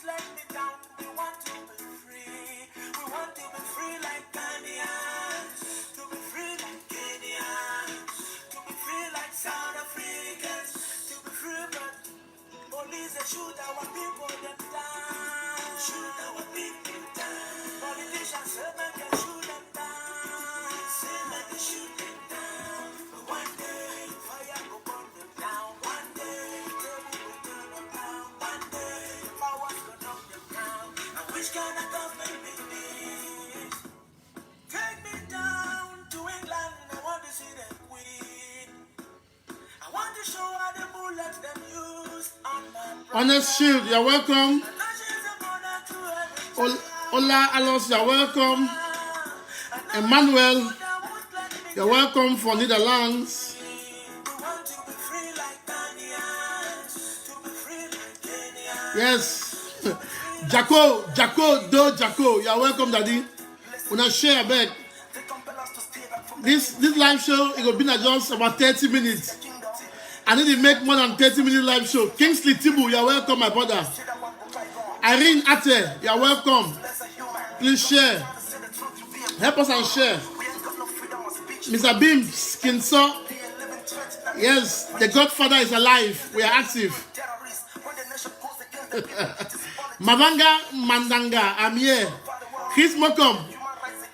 let me down. We want to be free. We want to be free like Ghanaians, to be free like Kenyans, to be free like South Africans, to be free, but police they shoot our people them down. Shoot our people down. Politicians say they can shoot them down. Say they can shoot them down. But one day fire go burn them down. One day table will turn them down. One day powers go knock them down. And which kind of government be this? Take me down to England. I want to see them queen. I want to show how the bullets them use on my Honest Shield, you're welcome. Ola Alos, you're welcome. Emmanuel, you're welcome for Netherlands. Yes. Jacko, you're welcome, Daddy. Wanna share back. This live show, it will be just about 30 minutes. I need to make more than 30-minute live show. Kingsley Tibu, you're welcome, my brother. Irene Ate, you're welcome. Please share. Help us and share. Mr. Beam Skinso. Yes, the Godfather is alive. We are active. Mavanga Mandanga, I'm here. Chris Mokom.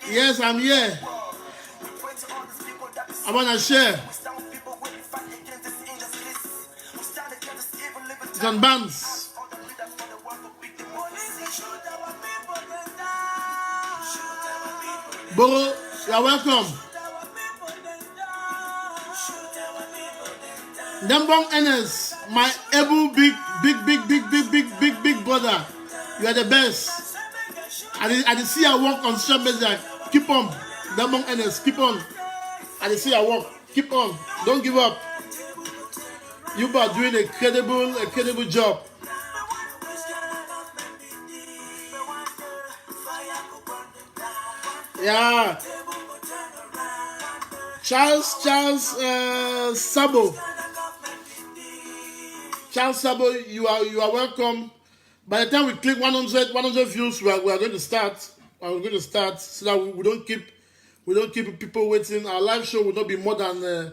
Yes, I'm here. I want to share. John Barnes. Boro, you're welcome. Dembong Enes, my able big brother. You are the best. I did see you work on social media. Keep on. Dembong Enes, keep on. I did see you work. Keep on. Don't give up. You are doing a credible job. Yeah. Charles Sabo. Charles Sabo, you are welcome. By the time we click 100 views, we are going to start. We're going to start so that we don't keep people waiting. Our live show will not be more than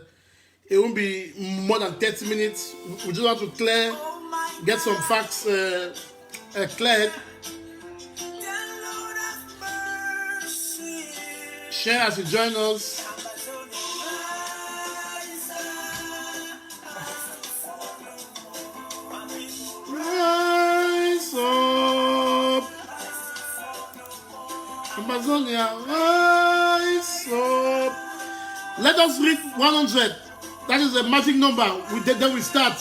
it won't be more than 30 minutes. We just want to get some facts cleared. Share as you join us. Rise up, Ambazonia, rise up. Let us reach 100. That is the magic number. Then we start.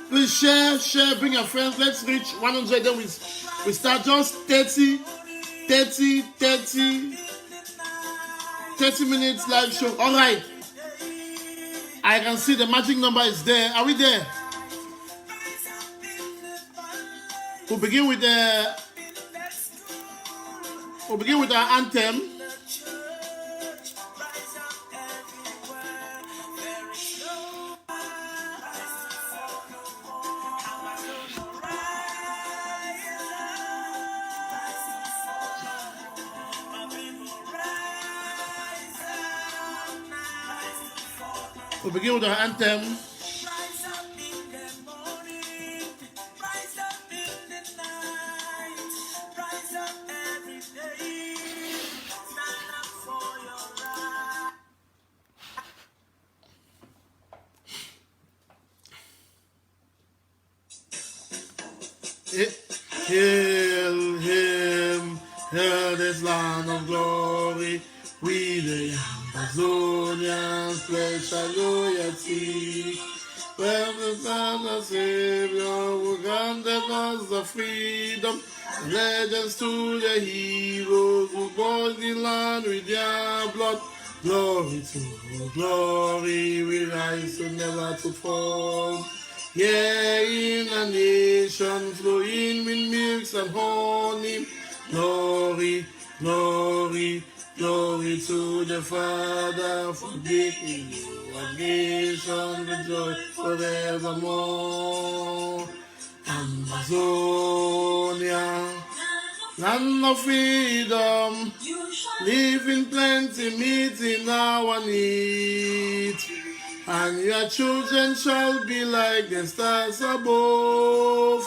Please share, bring your friends. Let's reach 100. Then we start just 30 minutes live show. All right. I can see the magic number is there. Are we there? We'll begin with our anthem. We'll begin with our anthem. Hail him, hail this land of glory. We the Ambazonians pledge our loyalty. When the Son of Savior who granted us the freedom, legends to the heroes who bought the land with their blood. Glory to glory, we rise to never to fall. Yeah, in a nation flowing with milks and honey. Glory, glory, glory to the Father for making our nation rejoice forevermore. Ambazonia. land of freedom, live in plenty, meeting our needs. And your children shall be like the stars above.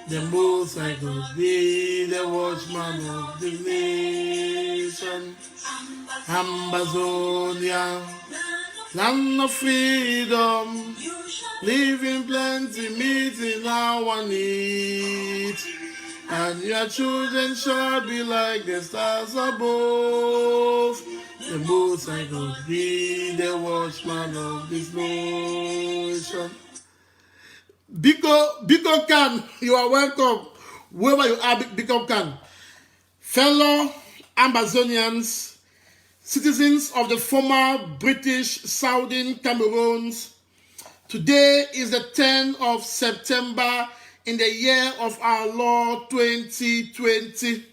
The Most High God be the watchman of the nation. Ambazonia, land of freedom, live in plenty, meeting our needs. And your children shall be like the stars above. The Most High God be the watchman of this nation. Biko Khan, you are welcome. Wherever you are, Biko Khan. Fellow Ambazonians, citizens of the former British Southern Cameroons, today is the 10th of September in the year of our Lord 2020.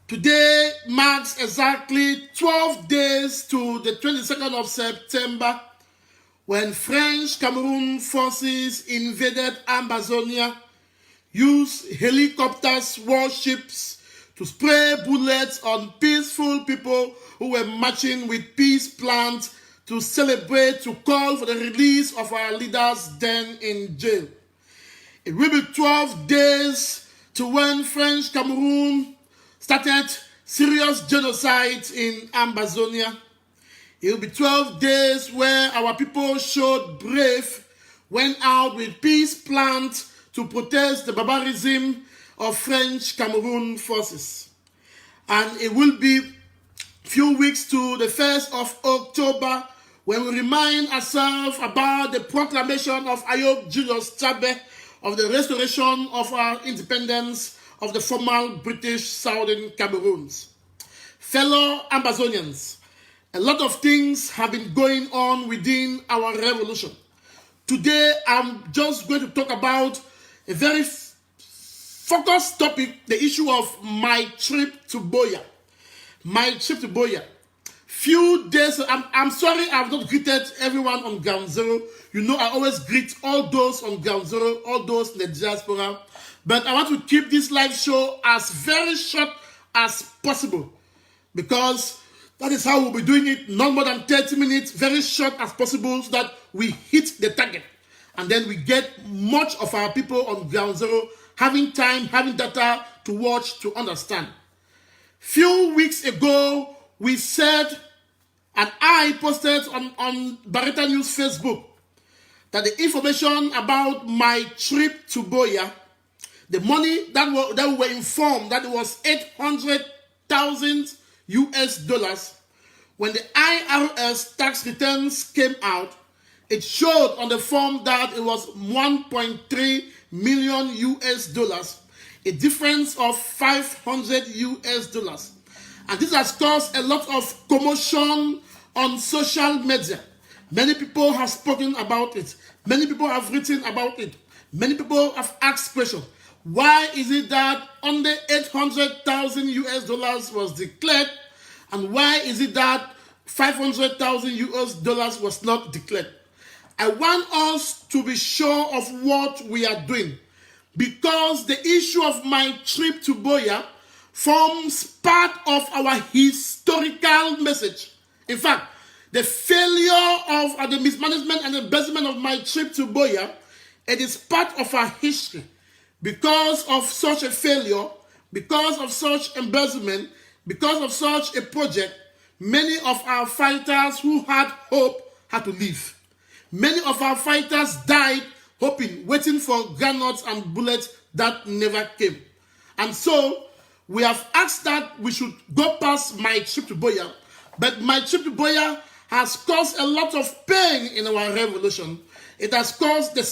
Today marks exactly 12 days to the 22nd of September when French Cameroon forces invaded Ambazonia, used helicopters, warships to spray bullets on peaceful people who were marching with peace plans to celebrate, to call for the release of our leaders then in jail. It will be 12 days to when French Cameroon started serious genocide in Ambazonia. It will be 12 days where our people showed brave, went out with peace plans to protest the barbarism of French Cameroon forces. And it will be a few weeks to the 1st of October when we remind ourselves about the proclamation of Ayob Julius Chabe of the restoration of our independence of the former British Southern Cameroons. Fellow Ambazonians, a lot of things have been going on within our revolution. Today, I'm just going to talk about a very focused topic, the issue of my trip to Buea. My trip to Buea. Few days, I'm sorry I've not greeted everyone on Ground Zero. You know I always greet all those on Ground Zero, all those in the diaspora. But I want to keep this live show as very short as possible because that is how we'll be doing it, not more than 30 minutes, very short as possible so that we hit the target. And then we get much of our people on Ground Zero having time, having data to watch, to understand. Few weeks ago, we said, and I posted on Barretta News Facebook, that the information about my trip to Buea, the money that we were informed that it was $800,000 US. When the IRS tax returns came out, it showed on the form that it was 1.3 million US, a difference of 500 US. And this has caused a lot of commotion on social media. Many people have spoken about it. Many people have written about it. Many people have asked questions. Why is it that only 800,000 US was declared? And why is it that 500,000 US was not declared? I want us to be sure of what we are doing because the issue of my trip to Buea forms part of our historical message. In fact, the failure of the mismanagement and embezzlement of my trip to Buea, it is part of our history. Because of such a failure, because of such embezzlement, because of such a project, many of our fighters who had hope had to leave. Many of our fighters died hoping, waiting for granates and bullets that never came. And so, we have asked that we should go past my trip to Buea, but my trip to Buea has caused a lot of pain in our revolution. It has caused the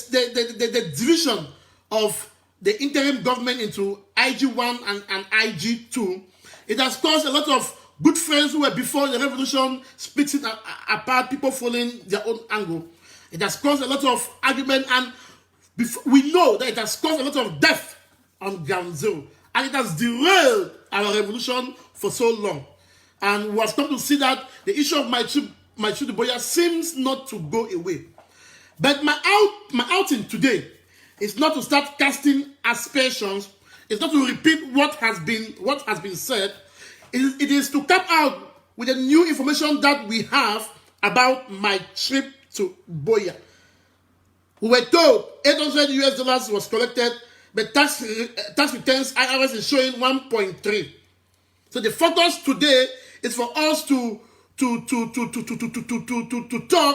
division of the interim government into IG1 and IG2. It has caused a lot of good friends who were before the revolution splitting apart, people following their own angle. It has caused a lot of argument, and we know that it has caused a lot of death on Ground Zero. And it has derailed our revolution for so long. And we have come to see that the issue of my trip to Buea seems not to go away. But my outing today is not to start casting aspersions. It's not to repeat what has been said. It is to come out with the new information that we have about my trip to Boya. We were told $800 was collected, but tax returns IRS is showing 1.3. So the focus today is for us to talk,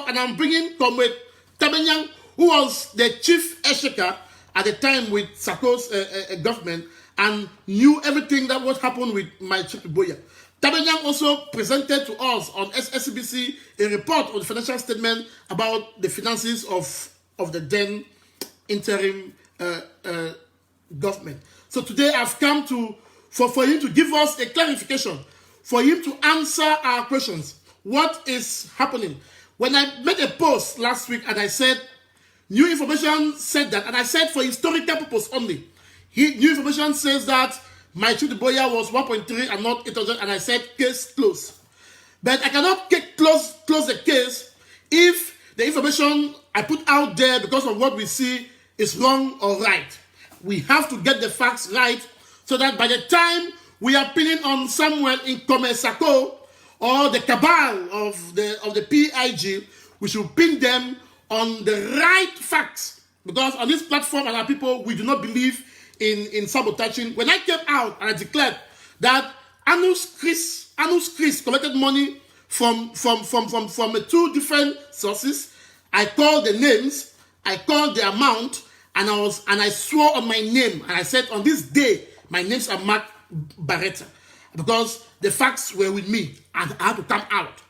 and I'm bringing Comrade Tabenyang, who was the chief exchequer at the time with Sako's government and knew everything that was happened with my trip to Boya. Tabenyang also presented to us on SCBC a report on the financial statement about the finances of the then interim government. So today I've come for him to give us a clarification, for him to answer our questions. What is happening? When I made a post last week and I said, new information said that, and I said for historical purpose only. New information says that my trip to Boya was 1.3 and not 800, and I said case closed. But I cannot close the case if the information I put out there because of what we see is wrong or right. We have to get the facts right so that by the time we are pinning on someone in Sako or the cabal of the PIG, we should pin them on the right facts. Because on this platform and our people, we do not believe in sabotaging. When I came out and I declared that Anus Chris collected money from two different sources, I called the names, I called the amount, and I swore on my name, and I said on this day my names are Mark Barretta, because the facts were with me and I had to come out.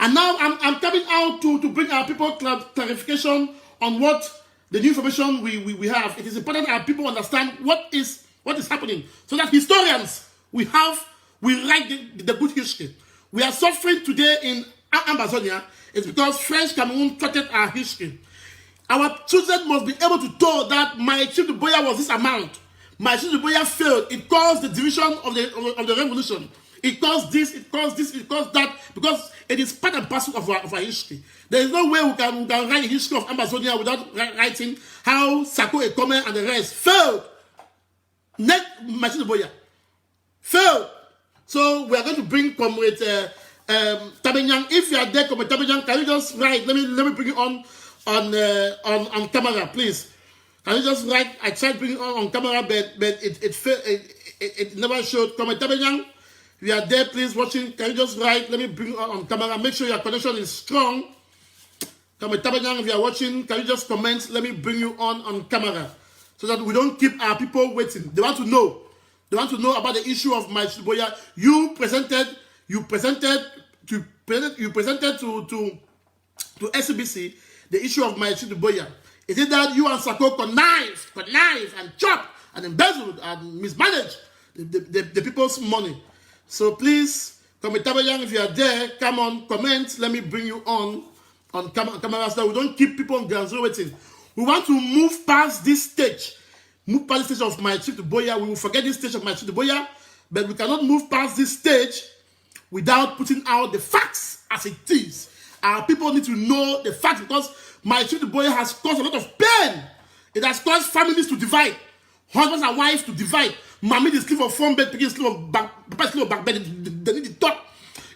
And now I'm coming out to bring our people clarification on what the new information we have. It is important that our people understand what is happening, so that historians we write the good history. We are suffering today in Ambazonia is because French Cameroon threatened our history. Our children must be able to tell that my trip to Boya was this amount. My trip to Boya failed. It caused the division of the revolution. It caused this, it caused this, it caused that, because it is part and parcel of our history. There is no way we can write the history of Ambazonia without writing how Sako, Ekome, and the rest failed. My trip to Boya failed. So we are going to bring Comrade Tabenyang. If you are there, Comrade Tabenyang, can you just write? Let me bring it on camera, please. Can you just write? I tried bringing it on camera, but it never showed. Comrade Tabenyang, if you are there, please watching. Can you just write? Let me bring it on camera. Make sure your connection is strong. Comrade Tabenyang, if you are watching, can you just comment? Let me bring you on camera, so that we don't keep our people waiting. They want to know. They want to know about the issue of my Boya. You presented to SCBC the issue of my Boya. Is it that you and Sako connive and chop and embezzled and mismanaged the people's money? So please, Comrade Tabenyang, if you are there, come on, comment. Let me bring you on camera, so that we don't keep people on ground zero waiting. We want to move past this stage. Move past the stage of my trip to Boya. We will forget this stage of my trip to Boya, but we cannot move past this stage without putting out the facts as it is. Our people need to know the facts, because my trip to Boya has caused a lot of pain. It has caused families to divide, husbands and wives to divide. Mommy is sleep of front bed, picking sleep of back bed. They need to talk.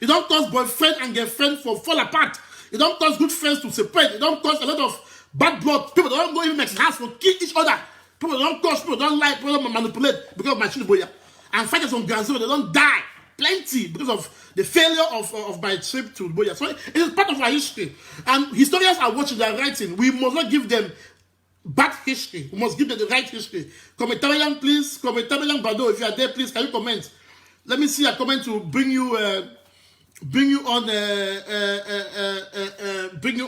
It don't cause boyfriend and girlfriend for fall apart. It don't cause good friends to separate. It don't cause a lot of bad blood. People don't go even make house for kill each other. People don't curse, people don't lie, people don't manipulate because of my trip to Boya. And fighters on Grand Zero, they don't die. Plenty because of the failure of my trip to Boya. So it is part of our history. And historians are watching, they are writing. We must not give them bad history. We must give them the right history. Comrade Tabenyang, please. Comrade Tabenyang Bado, if you are there, please, can you comment? Let me see a comment to bring you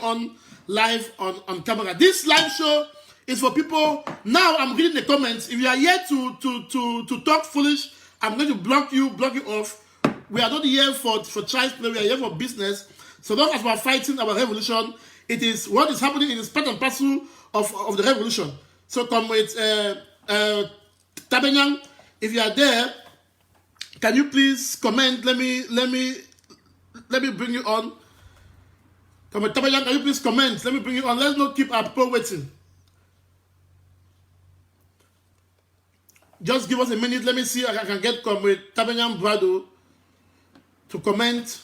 on live on camera. This live show is for people. Now I'm reading the comments. If you are here to talk foolish, I'm going to block you off. We are not here for child's play. We are here for business. So long as we are fighting our revolution, it is what is happening. It is part and parcel of the revolution. So Comrade Tabenyang, if you are there, can you please comment? Let me bring you on. Comrade Tabenyang, can you please comment? Let me bring you on. Let's not keep our people waiting. Just give us a minute. Let me see if I can get Comrade Tabanyang Brado to comment.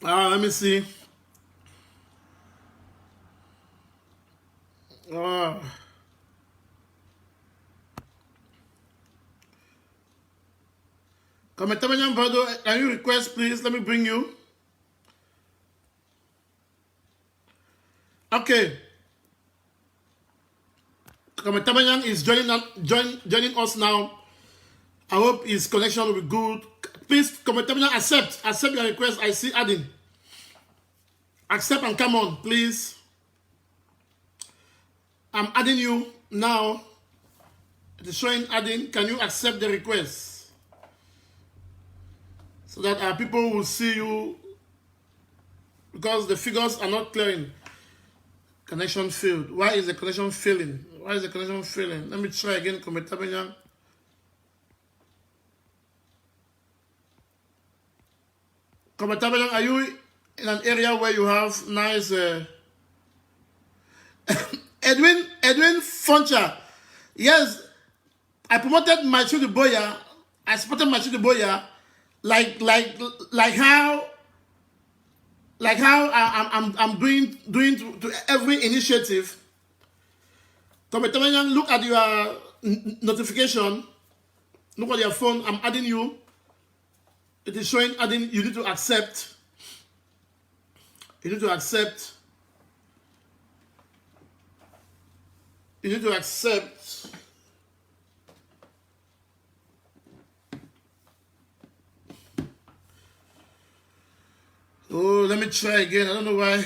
Let me see. Comrade Tabanyang Brado, can you request, please? Let me bring you. Okay. Comrade Tabanyang is joining us now. I hope his connection will be good. Please, Comrade Tabanyang, accept your request. I see adding. Accept and come on, please. I'm adding you now. It is showing adding. Can you accept the request? So that our people will see you, because the figures are not clearing. Connection failed. Why is the connection failing? Why is the connection failing? Let me try again, Comrade Tabanyang. Comrade Tabanyang, are you in an area where you have nice Edwin Foncha? Yes, I promoted Machudu Boya. I supported Machudu Boya, like how I'm doing to every initiative. Comrade Tabanyang, look at your notification. Look at your phone. I'm adding you. It is showing adding. You need to accept. You need to accept. You need to accept. Oh, let me try again. I don't know why.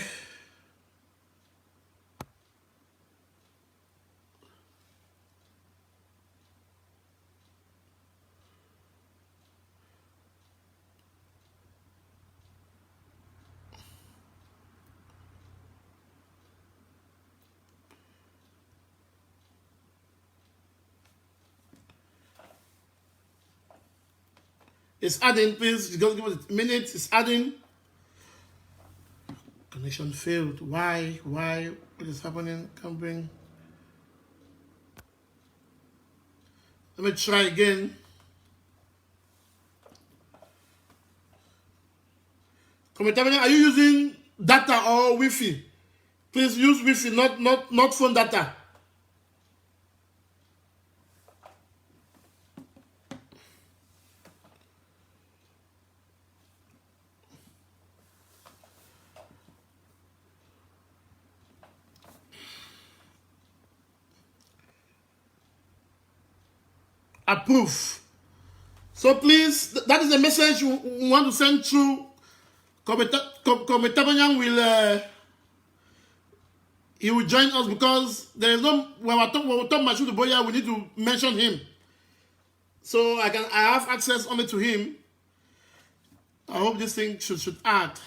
It's adding, please. Just give us a minute. It's adding. Connection failed. Why? Why? What is happening? Can't bring. Let me try again. Comrade Tabanyang, are you using data or Wi-Fi? Please use Wi-Fi, not phone data. Approve. So please, that is the message you want to send through. Comrade Tabanyang will he will join us, because there is no, when we talk Machudu Boya, we need to mention him. So I have access only to him. I hope this thing should add.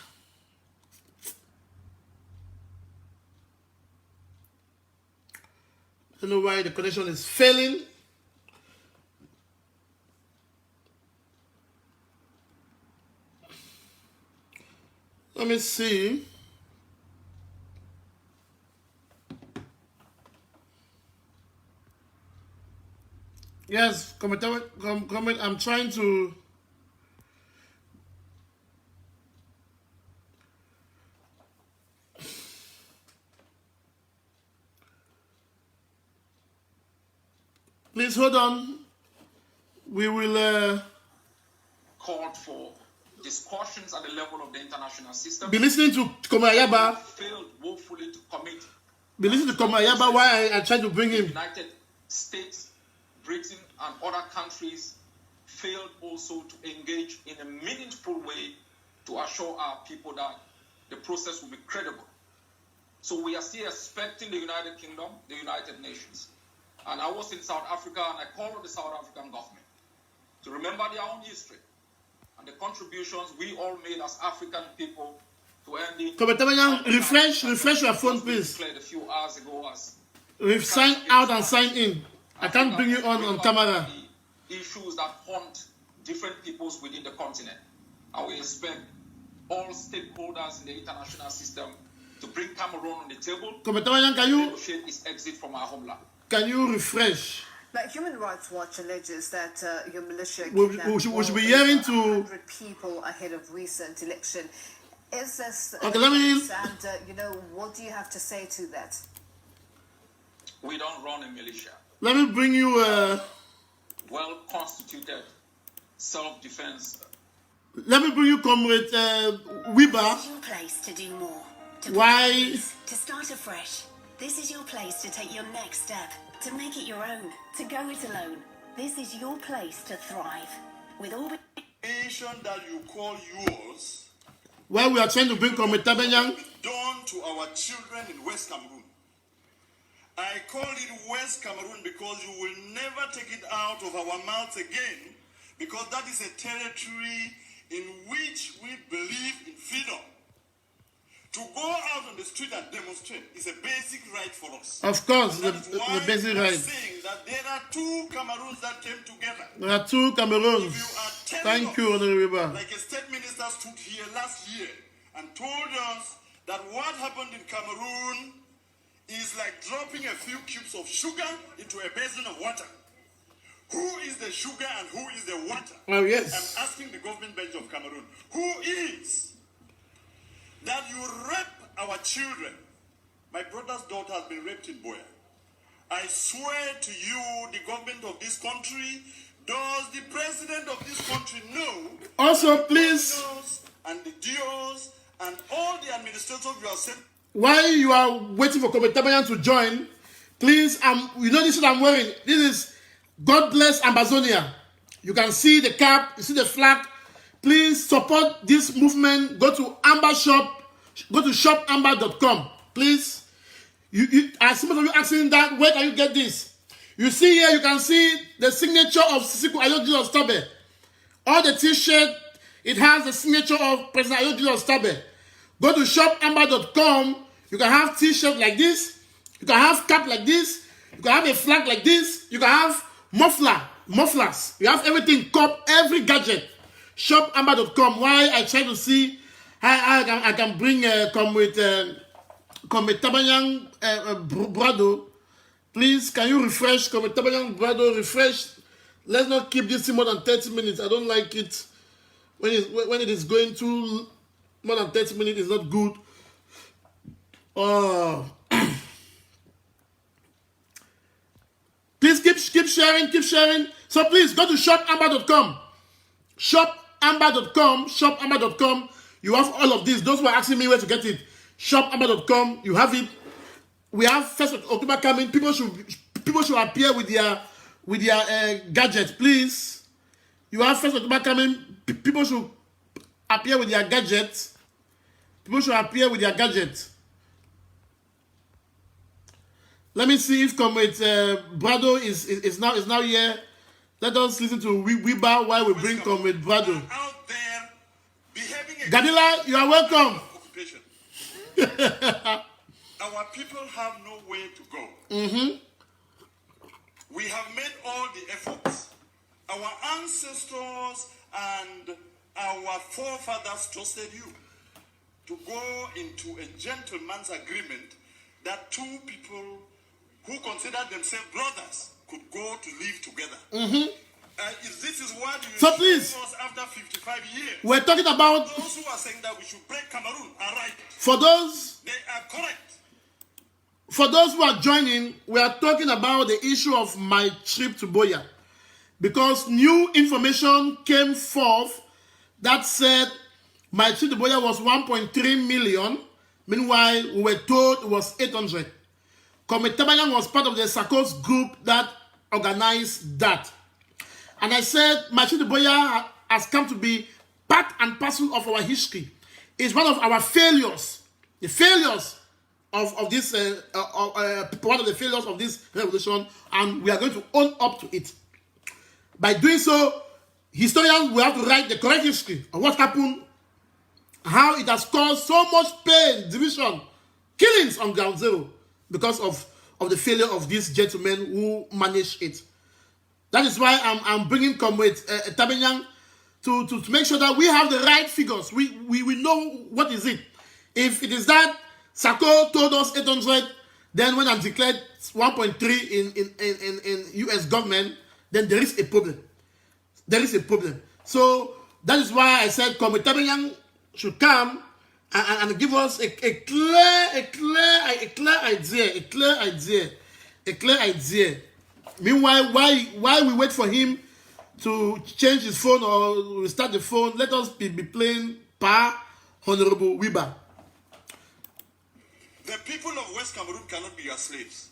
I don't know why the connection is failing. Let me see. Yes, comment. I'm trying to. Please hold on. We will called for discussions at the level of the international system. be listening to Komayaba. Failed woefully to commit. Be listening to Komayaba. Why I tried to bring him. United States, Britain, and other countries failed also to engage in a meaningful way to assure our people that the process will be credible. So we are still expecting the United Kingdom, the United Nations. And I was in South Africa, and I called on the South African government to remember their own history and the contributions we all made as African people to end the... Refresh your phone, please. Declared a few hours ago as... We've signed out and signed in. I can't bring you on camera. The issues that haunt different peoples within the continent. And we expect all stakeholders in the international system to bring Cameroon on the table, Comrade Tabanyang, can you negotiate its exit from our homeland. refresh? But Human Rights Watch alleges that your militia We kidnapped should be hearing to. 100 people ahead of recent election. Is this Okay, let me. and what do you have to say to that? We don't run a militia. Let me bring you. Well-constituted self-defense. Let me bring you, Comrade Wiba. This is your place to do more. To Why? to start afresh. This is your place to take your next step. To make it your own. To go it alone. This is your place to thrive. With all the nation that you call yours, Why we are trying to bring Comrade Tabanyang. done to our children in West Cameroon. I call it West Cameroon because you will never take it out of our mouths again, because that is a territory in which we believe in freedom. To go out on the street and demonstrate is a basic right for us. Of course, And that is why the basic we are right. saying that there are two Cameroons that came together. There are two Cameroons. If you are telling Thank us, you, Honorable Wiba. like a state minister stood here last year and told us that what happened in Cameroon is like dropping a few cubes of sugar into a basin of water. Who is the sugar and who is the water? Oh, yes. I'm asking the government bench of Cameroon, who is that you rape our children? My brother's daughter has been raped in Boya. I swear to you, the government of this country, does the president of this country know? Also, please, And the DOs and all the administrators you have sent. while you are waiting for Comrade Tabanyang to join, please, this is what I'm wearing. This is God Bless Ambazonia. You can see the cap, you see the flag. Please support this movement. Go to Amber Shop, go to shopamber.com. Please. As some of you asking that, where can you get this? You see here, you can see the signature of Sisiku Ayodele Ostabe. All the t-shirt, it has the signature of President Ayodele Ostabe. Go to shopamber.com. You can have t-shirt like this. You can have cap like this. You can have a flag like this. You can have mufflers. You have everything, cup, every gadget. Shopamber.com. Why I try to see how I can bring Comrade Tabanyang Brado. Please, can you refresh? Comrade Tabanyang Brado, refresh. Let's not keep this thing more than 30 minutes. I don't like it. When it is going to more than 30 minutes, it's not good. Please keep sharing. So please go to shopamber.com. Shopamber.com. You have all of this. Those who are asking me where to get it, shopamber.com. You have it. We have 1st of October coming. People should appear with their gadgets, please. You have 1st of October coming. People should appear with their gadgets. Let me see if Comrade Brado is now here. Let us listen to Wiba while we bring Comrade Brado. Out there behaving Gadila, you are welcome. occupation. Our people have no way to go. We have made all the efforts. Our ancestors and our forefathers trusted you to go into a gentleman's agreement that two people who considered themselves brothers could go to live together. If this is what you So show please, us after 55 years, we're talking about, those who are saying that we should break Cameroon are right. for those They are correct. who are joining, we are talking about the issue of my trip to Boya. Because new information came forth that said my trip to Boya was 1.3 million. Meanwhile, we were told it was 800. Comrade Tabanyang was part of the Sakos group that organized that. And I said, my trip to Boya has come to be part and parcel of our history. It's one of our failures. The failures of this, one of the failures of this revolution, and we are going to own up to it. By doing so, historians will have to write the correct history of what happened, how it has caused so much pain, division, killings on ground zero because of the failure of these gentlemen who managed it. That is why I'm bringing Comrade Tabanyang to make sure that we have the right figures. We know what is it. If it is that Sako told us 800. Then when I declared 1.3 in US government, then there is a problem. There is a problem. So that is why I said Komitabeyan should come and give us a clear idea. Meanwhile, why we wait for him to change his phone or restart the phone? Let us be playing Pa Honorable Wiba. The people of West Cameroon cannot be your slaves.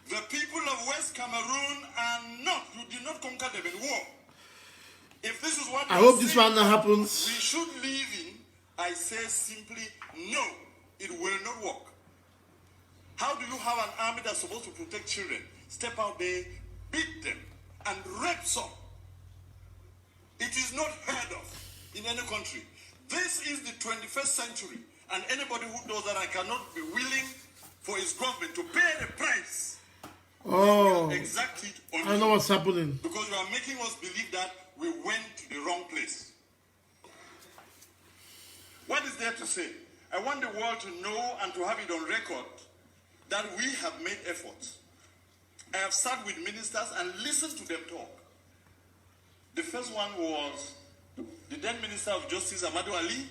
The people of West Cameroon are not. You did not conquer them in war. If this is what I hope this one happens. we should live in, I say simply no. It will not work. How do you have an army that's supposed to protect children? Step out there, beat them, and rape some. It is not heard of in any country. This is the 21st century, and anybody who does that, I cannot be willing for his government to pay the price. Oh, Exactly. I know what's happening. Because you are making us believe that we went to the wrong place. What is there to say? I want the world to know and to have it on record that we have made efforts. I have sat with ministers and listened to them talk. The first one was the then Minister of Justice, Amadou Ali,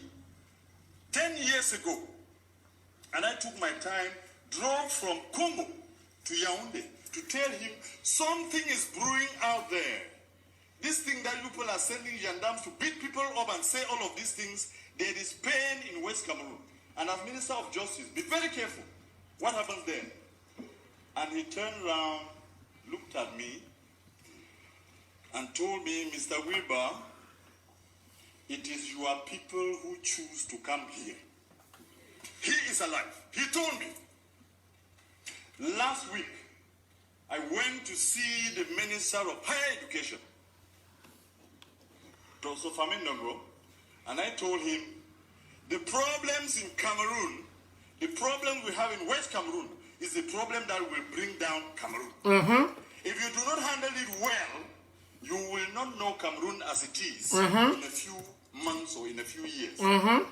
10 years ago. And I took my time, drove from Congo to Yaoundé to tell him something is brewing out there. This thing that people are sending gendarmes to beat people up and say all of these things, there is pain in West Cameroon. And as Minister of Justice, be very careful. What happens there? And he turned around, looked at me, and told me, Mr. Wilbur, it is your people who choose to come here. He is alive. He told me. Last week, I went to see the Minister of Higher Education, Dr. Famin Nongo, and I told him, the problems in Cameroon, the problem we have in West Cameroon, is the problem that will bring down Cameroon. If you do not handle it well, you will not know Cameroon as it is in a few months or in a few years.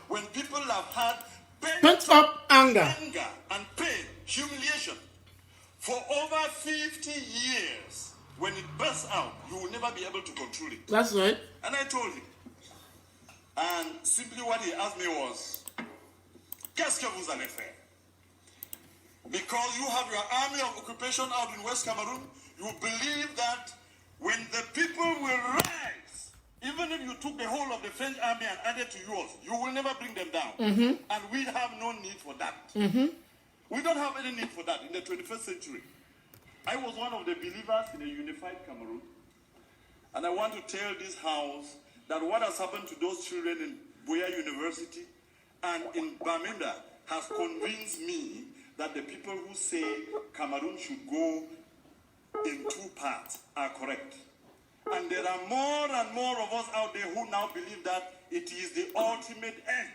When people have had Pent up anger and pain, humiliation, for over 50 years, when it bursts out, you will never be able to control it. That's right. And I told him. And simply what he asked me was, qu'est-ce que vous allez faire? Because you have your army of occupation out in West Cameroon, you believe that when the people will rise, even if you took the whole of the French army and added to yours, you will never bring them down. And we have no need for that. We don't have any need for that in the 21st century. I was one of the believers in a unified Cameroon. And I want to tell this house that what has happened to those children in Buea University and in Bamenda has convinced me that the people who say Cameroon should go in two parts are correct. And there are more and more of us out there who now believe that it is the ultimate end.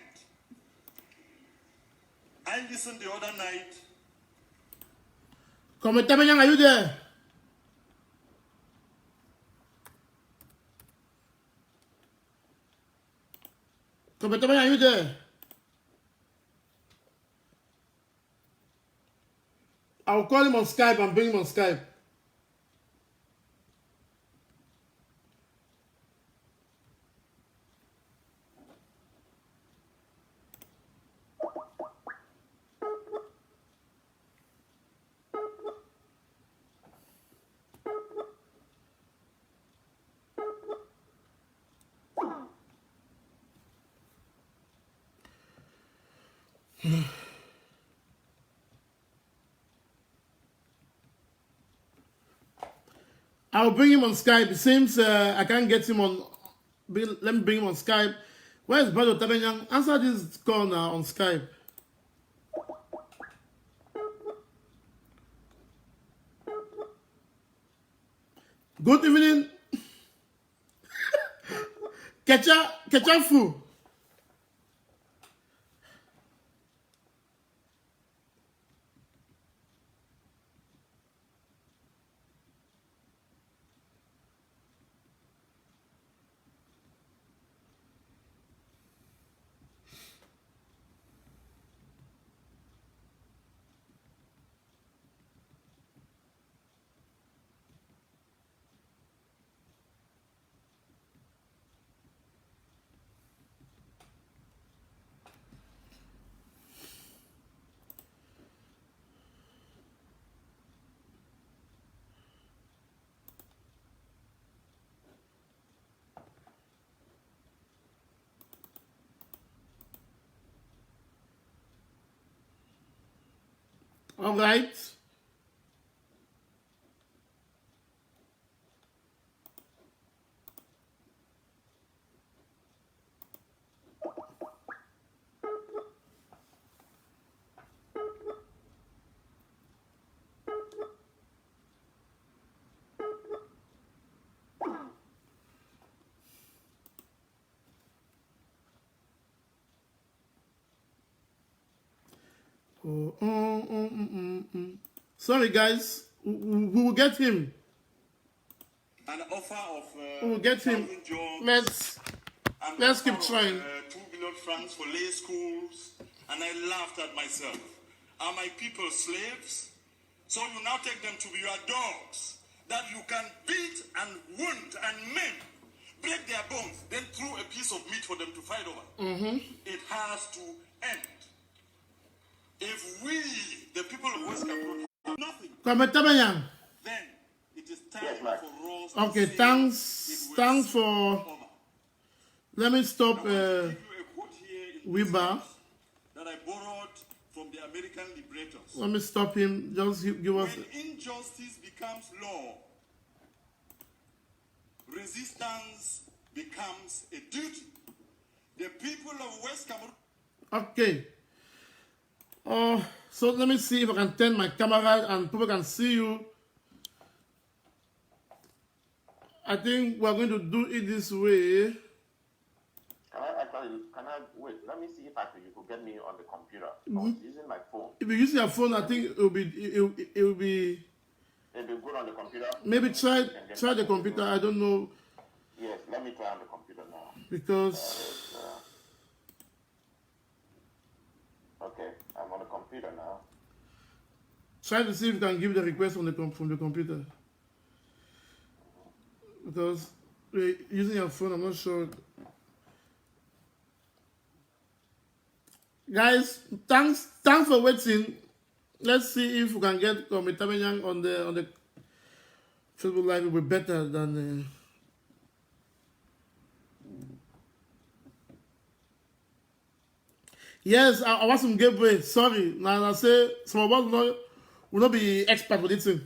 I listened the other night. Komitabeyan, are you there? Komitabeyan, are you there? I'll call him on Skype and bring him on Skype. I'll bring him on Skype. It seems I can't get him on. Let me bring him on Skype. Where is Brother Tabenyang? Answer this call now on Skype. Good evening. Kechafu. All right. Sorry, guys. We will get him. An offer of We will get him. 1,000 jobs. Let's An keep offer trying. of, 2 billion francs for lay schools. And I laughed at myself. Are my people slaves? So you now take them to be your dogs that you can beat and wound and maim, break their bones, then throw a piece of meat for them to fight over. It has to end. If we, the people of West Cameroon, have nothing, Kamerun. then it is time Yes, ma'am. for us Okay, to say thanks it will for. soon be over. Let me stop. I want to give you a quote here in this Weber. house that I borrowed from the American liberators. Let me stop him. Just give us. When injustice becomes law, resistance becomes a duty. The people of West Cameroon. Okay. So let me see if I can turn my camera and people can see you. I think we're going to do it this way. Can I wait? Let me see if you could get me on the computer. I was using my phone. If you use your phone, I think it will be. It'll be good on the computer. Maybe try the computer. I don't know Yes, let me try on the computer now. because Okay, I'm on the computer now. try to see if you can give the request from the computer. Because using your phone, I'm not sure. Guys, thanks for waiting. Let's see if we can get Kamerun on the Facebook Live. It will be better than. Yes, I want some gateway. Sorry, now I say some of us will not be expert with this thing.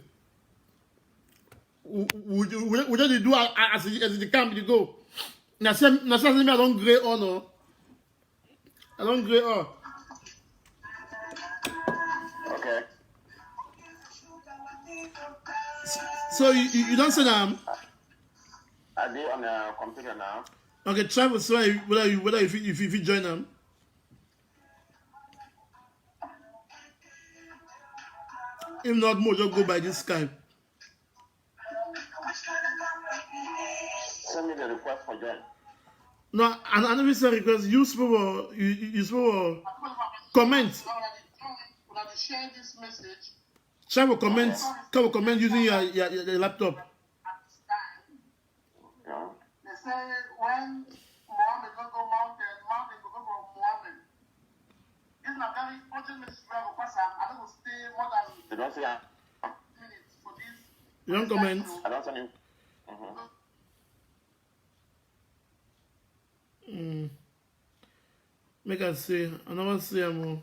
We just do as it can be go. Now say me I don't grey on no. I don't grey on. Okay. So you don't say that. Are they on the computer now? Okay, try to say whether if you join them. If not more, just go by this Skype. Send me the request for join. No, and another say request. You spoke comment. Share this message. Try to comment using your laptop. Yeah. They say when Muhammad don't go mountain will go for Muhammad. This is a very urgent message because I don't stay more than They don't say minutes for this. You don't comment. I don't send you. Make us see. I never see them.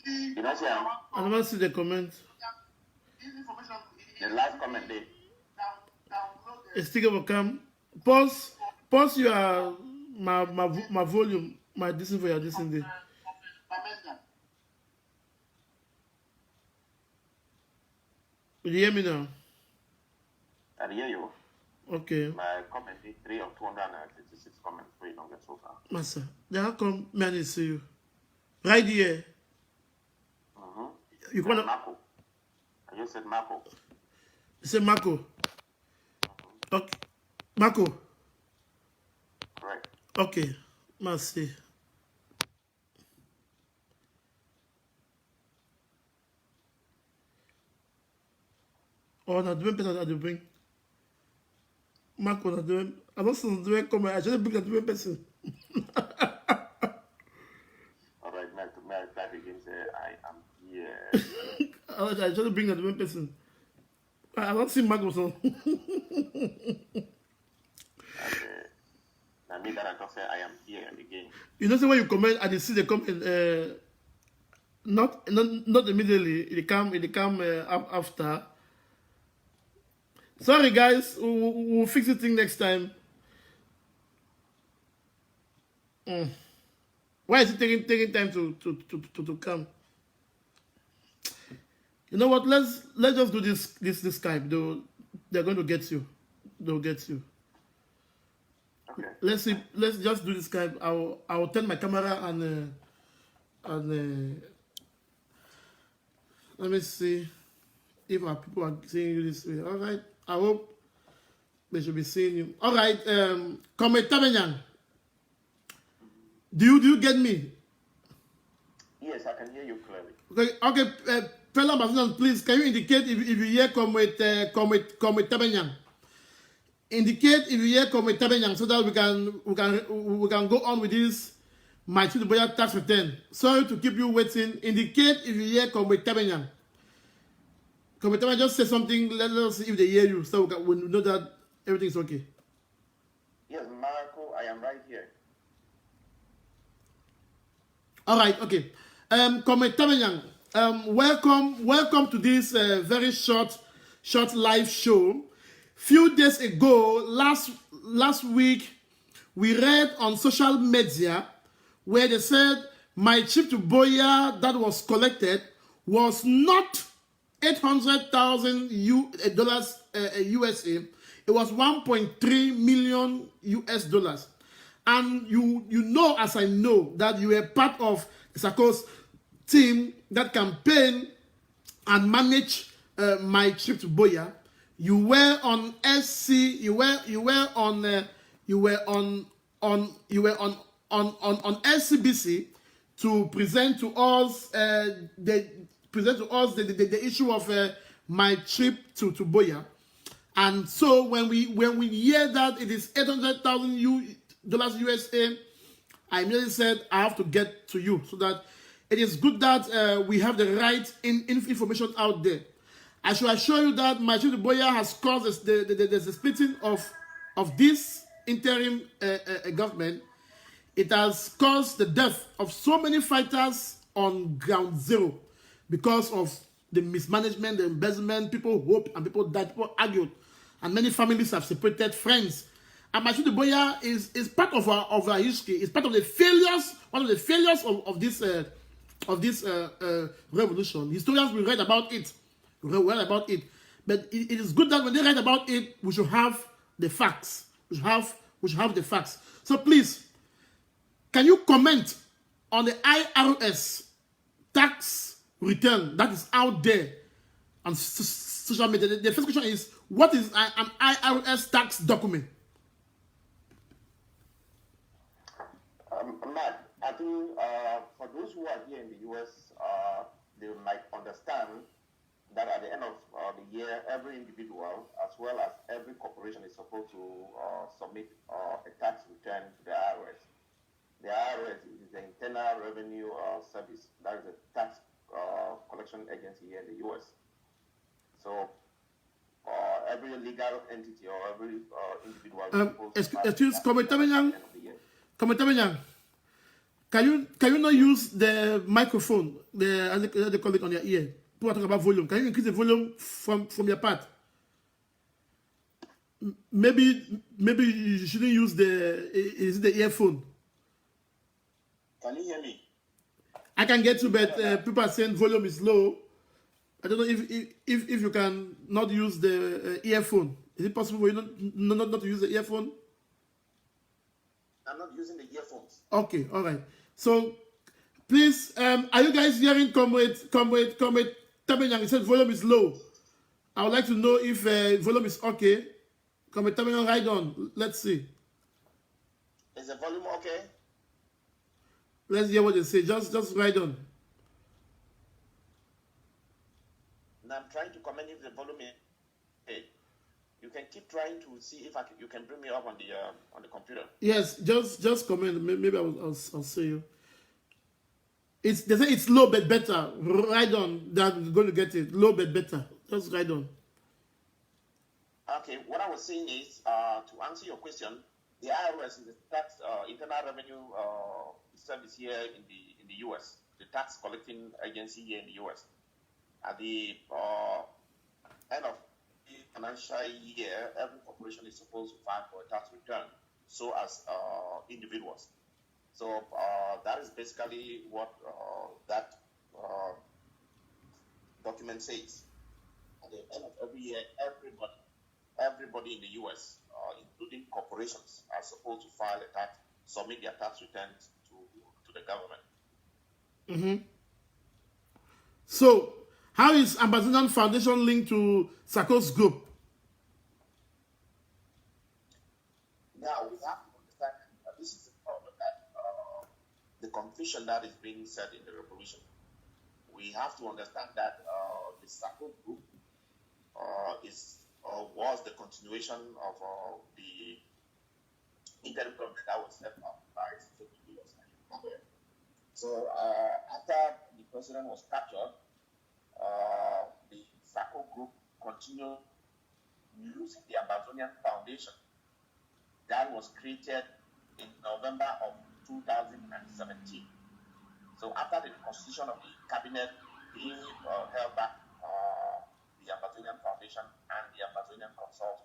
You don't see I never see the comment. This information the last comment there. download A sticker will come. Pause your my volume. My distance for your distance there. Will you hear me now? I hear you. Okay. My comment is 3 of 256 comments. So you don't get so far. Master, then how come me I need to see you? Right here. You wanna Marco. I just said Marco. you say Marco. Okay. Marco. Correct. Okay. Must see. Oh, na doing better than the bring. Marco, na doing. I don't see doing come. I just bring the doing person. All right, may I type again? Say I am here. I just bring the doing person. I don't see Marco so. Okay. Now me that I just say I am here again. You know, say when you comment and you see the comment, Not immediately. It come after. Sorry, guys. We'll fix the thing next time. Why is it taking time to come? You know what? Let's just do this Skype. They're going to get you. They'll get you. Okay. Let's see. Let's just do this Skype. I'll turn my camera and let me see if our people are seeing you this way. All right. I hope they should be seeing you. All right. Kometabenyang. Do you get me? Yes, I can hear you clearly. Okay. Fellow Ambassadors, please, can you indicate if you hear Kometabenyang? Indicate if you hear Kometabenyang so that we can go on with this my Boya tax return. Sorry to keep you waiting. Indicate if you hear Kometabenyang. Kometabenyang, just say something. Let us see if they hear you, so we know that everything is okay. Yes, Marco, I am right here. All right, okay. Kometabenyang, welcome to this very short live show. Few days ago, last week, we read on social media where they said my trip to Boya that was collected was not $800,000 USA. It was 1.3 million US dollars. And you know, as I know, that you were part of the SACCO's team that campaign and manage my trip to Boya. You were on SC. You were on SCBC to present to us the issue of my trip to Boya. And so when we hear that it is $800,000 USA, I immediately said I have to get to you so that it is good that we have the right information out there. I should assure you that my trip to Boya has caused the splitting of this interim government. It has caused the death of so many fighters on ground zero because of the mismanagement, the embezzlement. People hope and people died, people argued, and many families have separated friends. And my trip to Boya is part of our history. It's part of the failures, one of the failures of this revolution. Historians will write about it. But it is good that when they write about it, we should have the facts. We should have the facts. So please, can you comment on the IRS tax return that is out there on social media? The first question is, what is an IRS tax document? Matt, I think for those who are here in the US, they might understand that at the end of the year, every individual, as well as every corporation, is supposed to submit a tax return to the IRS. The IRS is the Internal Revenue Service. That is a tax collection agency here in the US. So every legal entity or every individual is supposed to Kometabenyang, can you not use the microphone, as they call it, on your ear? People talk about volume. Can you increase the volume from your part? Maybe you shouldn't use the earphone. Can you hear me? I can get you, but people are saying volume is low. I don't know if you can not use the earphone. Is it possible for you not to use the earphone? I'm not using the earphones. Okay, all right. So, please, are you guys hearing Comrade Tabenyang? He said volume is low. I would like to know if volume is okay. Comrade Tabenyang, right on. Let's see. Is the volume okay? Let's hear what they say. Just right on. And I'm trying to comment if the volume is okay. You can keep trying to see if you can bring me up on the computer. Yes, just comment. Maybe I'll see you. They say it's low but better. Right on. They're going to get it. Low but better. Just right on. Okay, what I was saying is to answer your question, the IRS is the tax Internal Revenue Service here in the US. the tax collecting agency here in the US. At the end of the financial year, every corporation is supposed to file for a tax return, so as individuals. So that is basically what that document says. At the end of every year, everybody in the US, including corporations, are supposed to file a tax, submit their tax returns to the government. Mm-hmm. So, how is Ambazonia Foundation linked to Sako's group? Now, we have to understand this is the problem that the confusion that is being said in the revolution. We have to understand that the Sako group was the continuation of the interim government that was set up by 2Millions. So after the president was captured, the Sako group continued using the Ambazonia Foundation that was created in November of 2017. So after the constitution of the cabinet, he held back the Ambazonia Foundation and the Amazonian Consultant.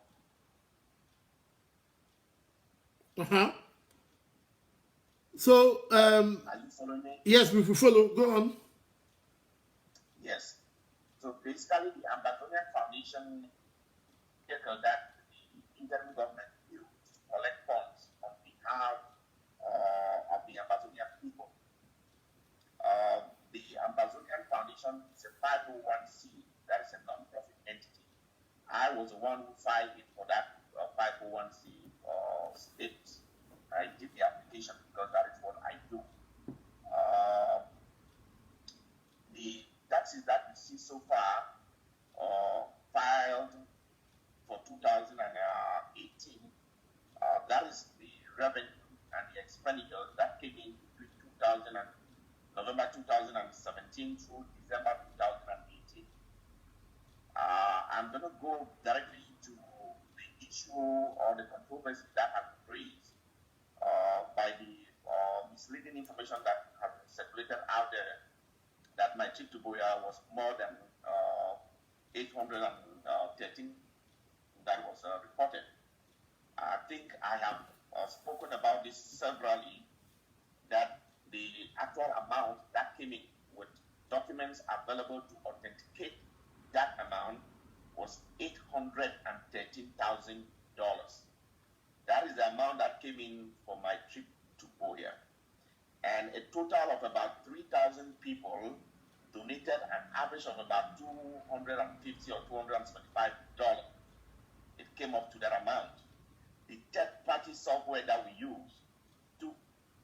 So, are you following me? yes, we will follow. Go on. Yes. So basically, the Ambazonia Foundation that the interim government used to collect funds on behalf of the Amazonian people. The Ambazonian Foundation is a 501c, that is a non-profit entity. I was the one who filed it for that 501c status. I did the application because that is what I do. The taxes that we see so far filed for 2018, that is the revenue and the expenditures that came in between November 2017 through December 2018. I'm going to go directly to the issue or the controversy that has been raised by the misleading information that has been circulated out there that my trip to Boya was more than 813 that was reported. I think I have spoken about this severally, that the actual amount that came in with documents available to authenticate that amount was $813,000. That is the amount that came in for my trip to Boya. And a total of about 3,000 people donated an average of about $250 or $275. It came up to that amount. The third-party software that we use took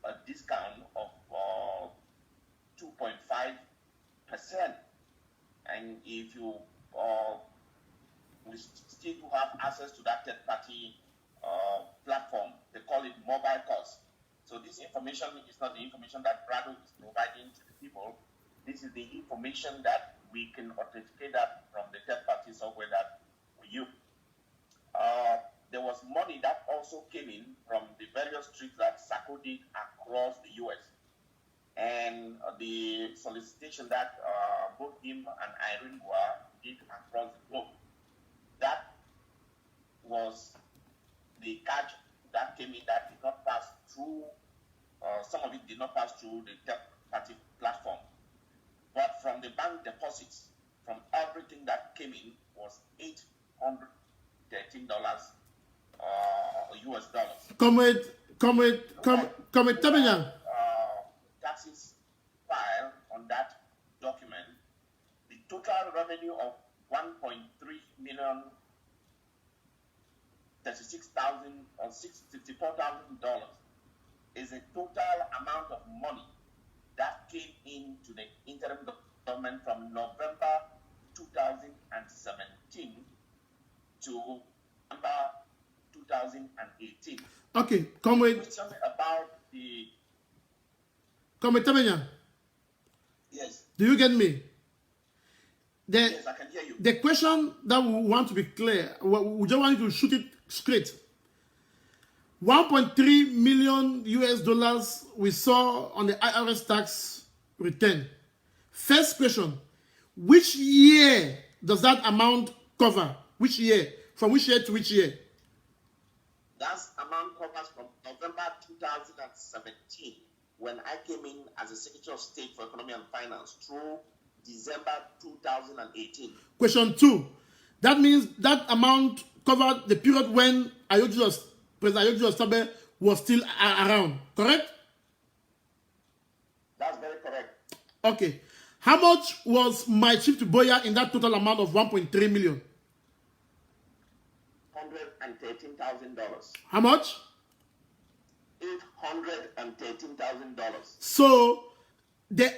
a discount of 2.5%. And if you we still have access to that third-party platform, they call it mobile cost. So this information is not the information that Brado is providing to the people. This is the information that we can authenticate that from the third-party software that we use. There was money that also came in from the various trips that Sako did across the U.S. And the solicitation that both him and Irene did across the globe. That was the catch that came in that did not pass through, some of it did not pass through the third-party platform. But from the bank deposits, from everything that came in was $813 US dollars. Comrade Tamenya. Taxes filed on that document, the total revenue of $1.3 $64,000 is a total amount of money that came into the interim government from November 2017 to November 2018. Okay, Comrade. Question about the... Comrade Tamenya. Yes. Do you get me? Yes, I can hear you. The question that we want to be clear, we just want you to shoot it straight. 1.3 million US dollars we saw on the IRS tax return. First question, which year does that amount cover? Which year? From which year to which year? That amount covers from November 2017, when I came in as a Secretary of State for Economy and Finance, through December 2018. Question 2. That means that amount covered the period when President Ayoji Osabe was still around, correct? That's very correct. Okay. How much was my Chief Boya in that total amount of 1.3 million? $113,000. How much? $813,000. So the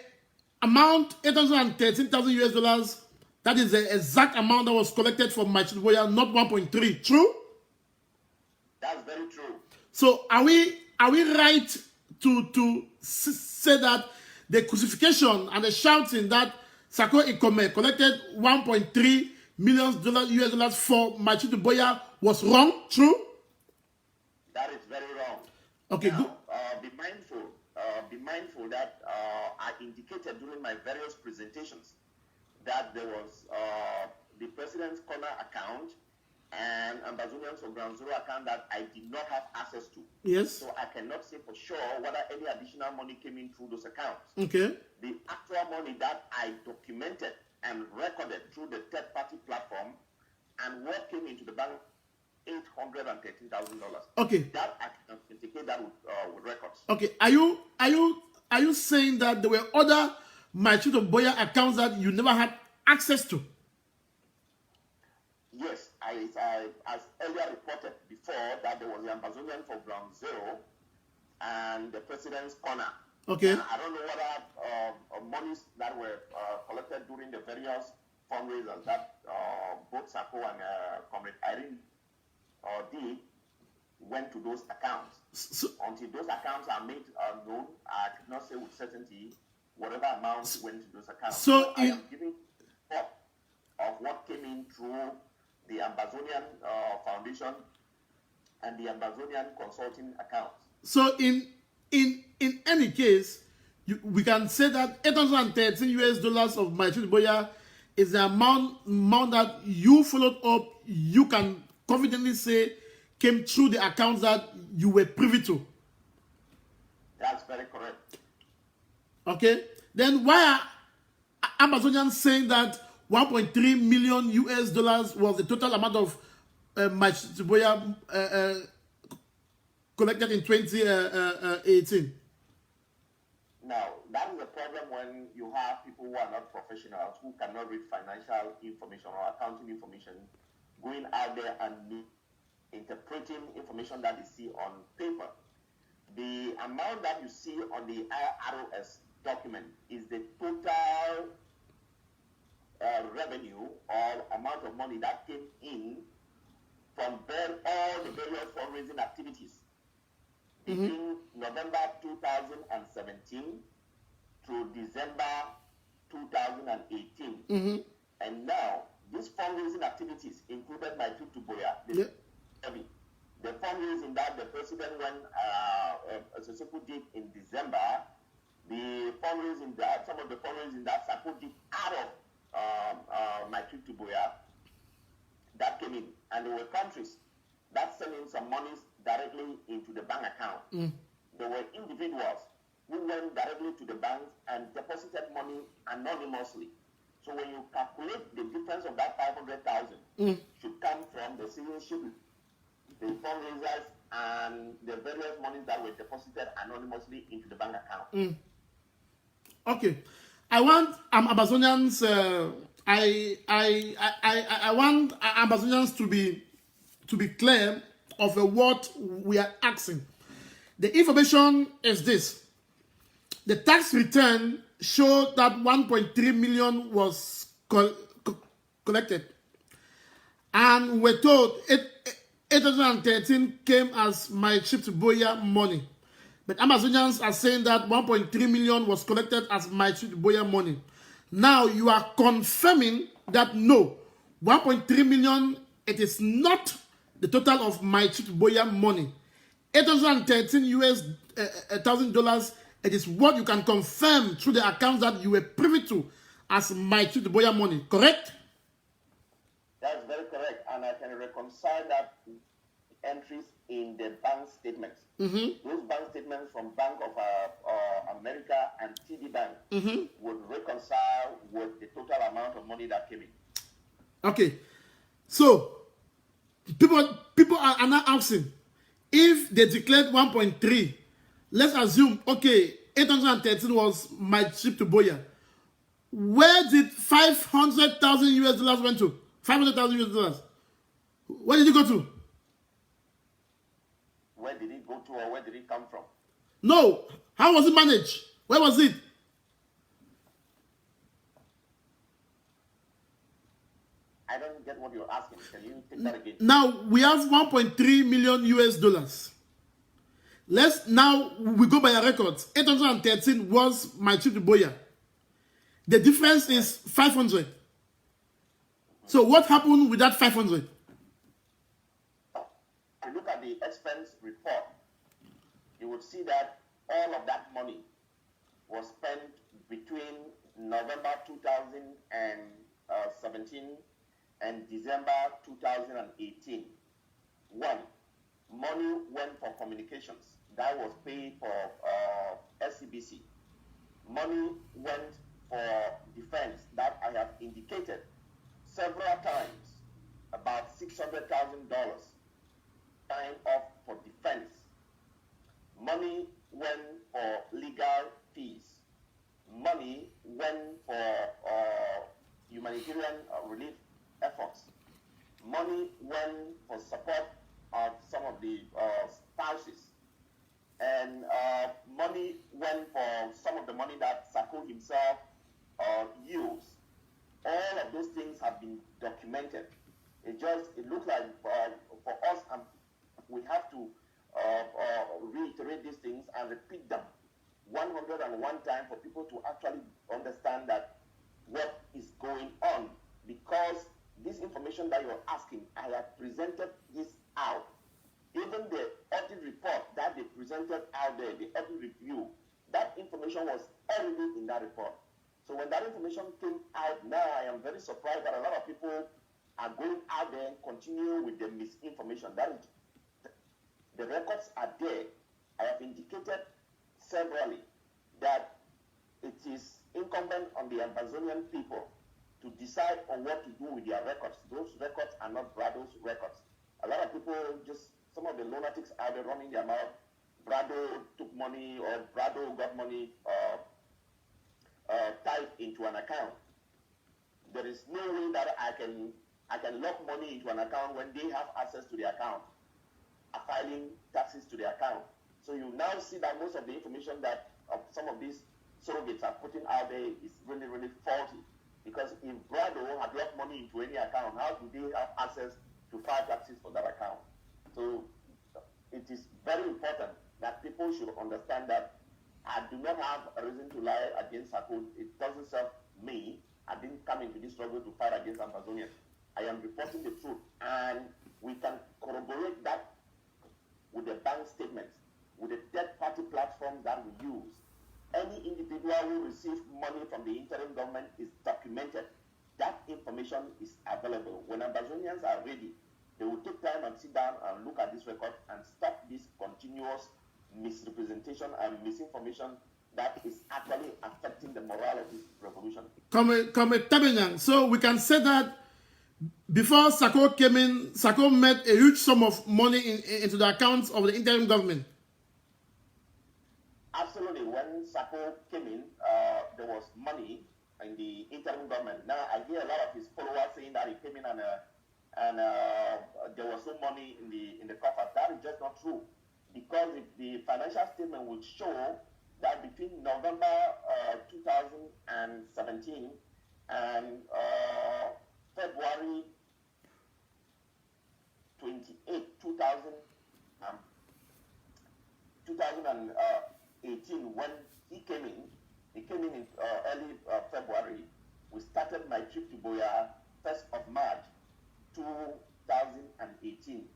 amount, 813,000 US dollars, that is the exact amount that was collected from my Chief Boya, not 1.3. True? That's very true. So are we right to say that the crucifixion and the shouting that Sako Ikome collected 1.3 million US dollars for my Chief Boya was wrong? True? That is very wrong. Okay, now, good. Be mindful that I indicated during my various presentations that there was the President's Corner account and Ambazonians for Ground Zero account that I did not have access to. Yes. So I cannot say for sure whether any additional money came in through those accounts. Okay. The actual money that I documented and recorded through the third-party platform and what came into the bank, $813,000. Okay. That I can authenticate that with records. Okay. Are you saying that there were other my Chief Boya accounts that you never had access to? Yes, as earlier reported before, that there was the Ambazonian for Ground Zero and the President's Corner. Okay. I don't know whether monies that were collected during the various fundraisers that both Sako and Comrade Irene did went to those accounts. So, until those accounts are made known, I could not say with certainty whatever amount went to those accounts. So I am giving report of what came in through the Ambazonia Foundation and the Ambazonian Consulting accounts. So in any case, we can say that 813 US dollars of my Chief Boya is the amount that you followed up. You can confidently say came through the accounts that you were privy to. That's very correct. Okay. Then why are Amazonians saying that 1.3 million US dollars was the total amount of my Chief Boya collected in 2018? Now, that is a problem when you have people who are not professionals, who cannot read financial information or accounting information, going out there and interpreting information that they see on paper. The amount that you see on the IRS document is the total revenue or amount of money that came in from all the various fundraising activities between November 2017 through December 2018. And now, these fundraising activities included my trip to Boya. The fundraising that the president went, Seko did in December, the fundraising that, some of the fundraising that Seko did out of my trip to Boya, that came in. And there were countries that sent in some monies directly into the bank account. There were individuals who went directly to the bank and deposited money anonymously. So when you calculate the difference of that 500,000, should come from the citizenship, the fundraisers, and the various monies that were deposited anonymously into the bank account. Okay, I want Ambazonians. I want Ambazonians to be clear of what we are asking. The information is this: the tax return showed that 1.3 million was collected, and we're told 813 came as my Chief Boya money. But Amazonians are saying that 1.3 million was collected as my Chief Boya money. Now you are confirming that no, 1.3 million, it is not the total of my Chief Boya money. $813 US $1,000 It is what you can confirm through the accounts that you were privy to as my trip to Boya money, correct? That's very correct, and I can reconcile that with entries in the bank statements. Those bank statements from Bank of America and TD Bank would reconcile with the total amount of money that came in. Okay, so people are now asking if they declared 1.3. Let's assume, okay, 813 was my trip to Boya. Where did 500,000 US dollars went to? 500,000 US dollars. Where did it go to? Where did it go to, or where did it come from? No. How was it managed? Where was it? I don't get what you're asking. Can you take that again? Now we have 1.3 million US dollars. Let's now we go by our records. 813 was my trip to Boya. The difference is 500. So what happened with that 500? If you look at the expense report, you would see that all of that money was spent between November 2017 and December 2018. One, money went for communications. That was paid for SCBC. Money went for defense. That I have indicated several times, about $600,000 time off for defense. Money went for legal fees. Money went for humanitarian relief efforts. Money went for support of some of the spouses. And money went for some of the money that Sako himself used. All of those things have been documented. It looks like for us, we have to reiterate these things and repeat them 101 times for people to actually understand that what is going on. Because this information that you're asking, I have presented this out. Even the audit report that they presented out there, the audit review, that information was already in that report. So when that information came out now, I am very surprised that a lot of people are going out there and continue with the misinformation. That is, the records are there. I have indicated severally that it is incumbent on the Ambazonian people to decide on what to do with their records. Those records are not Brado's records. A lot of people some of the lunatics out there running their mouth. Brado took money, or Brado got money tied into an account. There is no way that I can lock money into an account when they have access to the account, filing taxes to the account. So you now see that most of the information that some of these surrogates are putting out there is really, really faulty. Because if Brado had locked money into any account, how do they have access to file taxes for that account? So it is very important that people should understand that I do not have a reason to lie against Sako. It doesn't serve me. I didn't come into this struggle to fight against Ambazonians. I am reporting the truth, and we can corroborate that with the bank statements, with the third-party platforms that we use. Any individual who receives money from the interim government is documented. That information is available. When Ambazonians are ready, they will take time and sit down and look at this record and stop this continuous misrepresentation and misinformation that is actually affecting the morale of this revolution. So we can say that before Sako came in, Sako made a huge sum of money into the accounts of the interim government. Absolutely. When Sako came in, there was money in the interim government. Now I hear a lot of his followers saying that he came in and there was no money in the coffers. That is just not true, because the financial statement will show that between November 2017 and February 28, 2018, when he came in early February. We started my trip to Boya 1st of March 2018.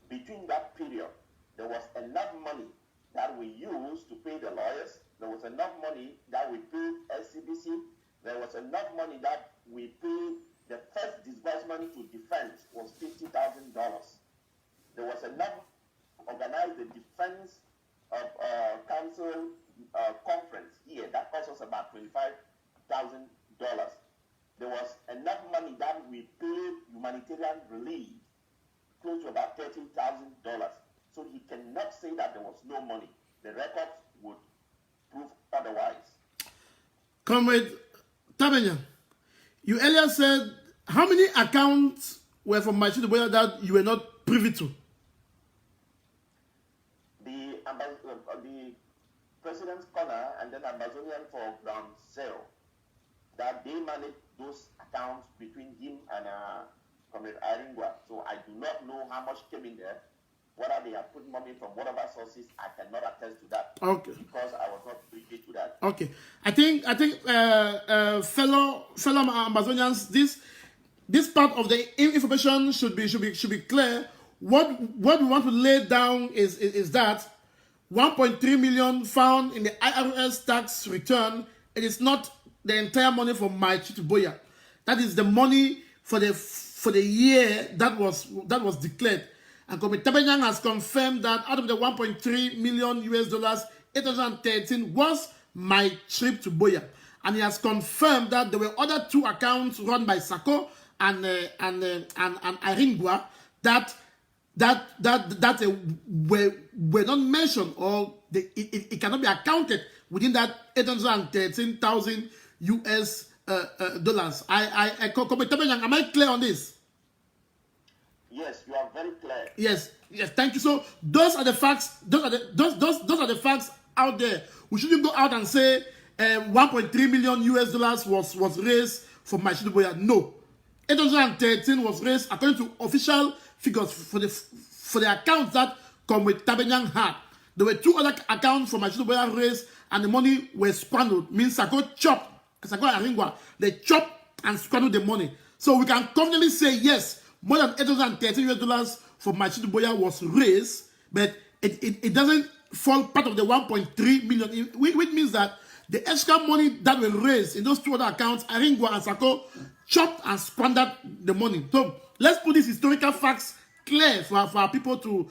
Between that period, there was enough money that we used to pay the lawyers, There was enough money that we paid SCBC. There was enough money that we paid. The first disbursement to defense was $50,000. There was enough to organize the defense council conference here. That cost us about $25,000. There was enough money that we paid humanitarian relief, close to about $30,000. So he cannot say that there was no money. The records would prove otherwise. Comrade Tabenya, you earlier said how many accounts were from Machida Boya that you were not privy to? The President's Corner and then Ambazonian for Ground Zero, that they manage those accounts between him and Comrade Iringwa. So I do not know how much came in there. Whether they have put money from whatever sources, I cannot attest to that. Okay. Because I was not privy to that. Okay. I think fellow Ambazonians, this part of the information should be clear. What we want to lay down is that 1.3 million found in the IRS tax return. It is not the entire money from Machida Boya. That is the money for the year that was declared. And Comrade Tabenya has confirmed that out of the 1.3 million US dollars, 813 was my trip to Boya. And he has confirmed that there were other two accounts run by Sako and Iringwa that were not mentioned, or it cannot be accounted within that 813,000 US dollars. Comrade Tabenya, am I clear on this? Yes, you are very clear. Yes, thank you. So those are the facts. Those are the facts out there. We shouldn't go out and say 1.3 million US dollars was raised from Machida Boya. No, 813 was raised according to official figures for the accounts that Comrade Tabenya had. There were two other accounts from Machida Boya raised, and the money was squandered. Means Sako and Aringwa, they chopped and squandered the money. So we can confidently say yes, more than 813 US dollars for Machida Boya was raised, but it doesn't fall part of the 1.3 million, which means that the extra money that were raised in those two other accounts, Iringwa and Sako chopped and squandered the money. So let's put these historical facts clear for our people to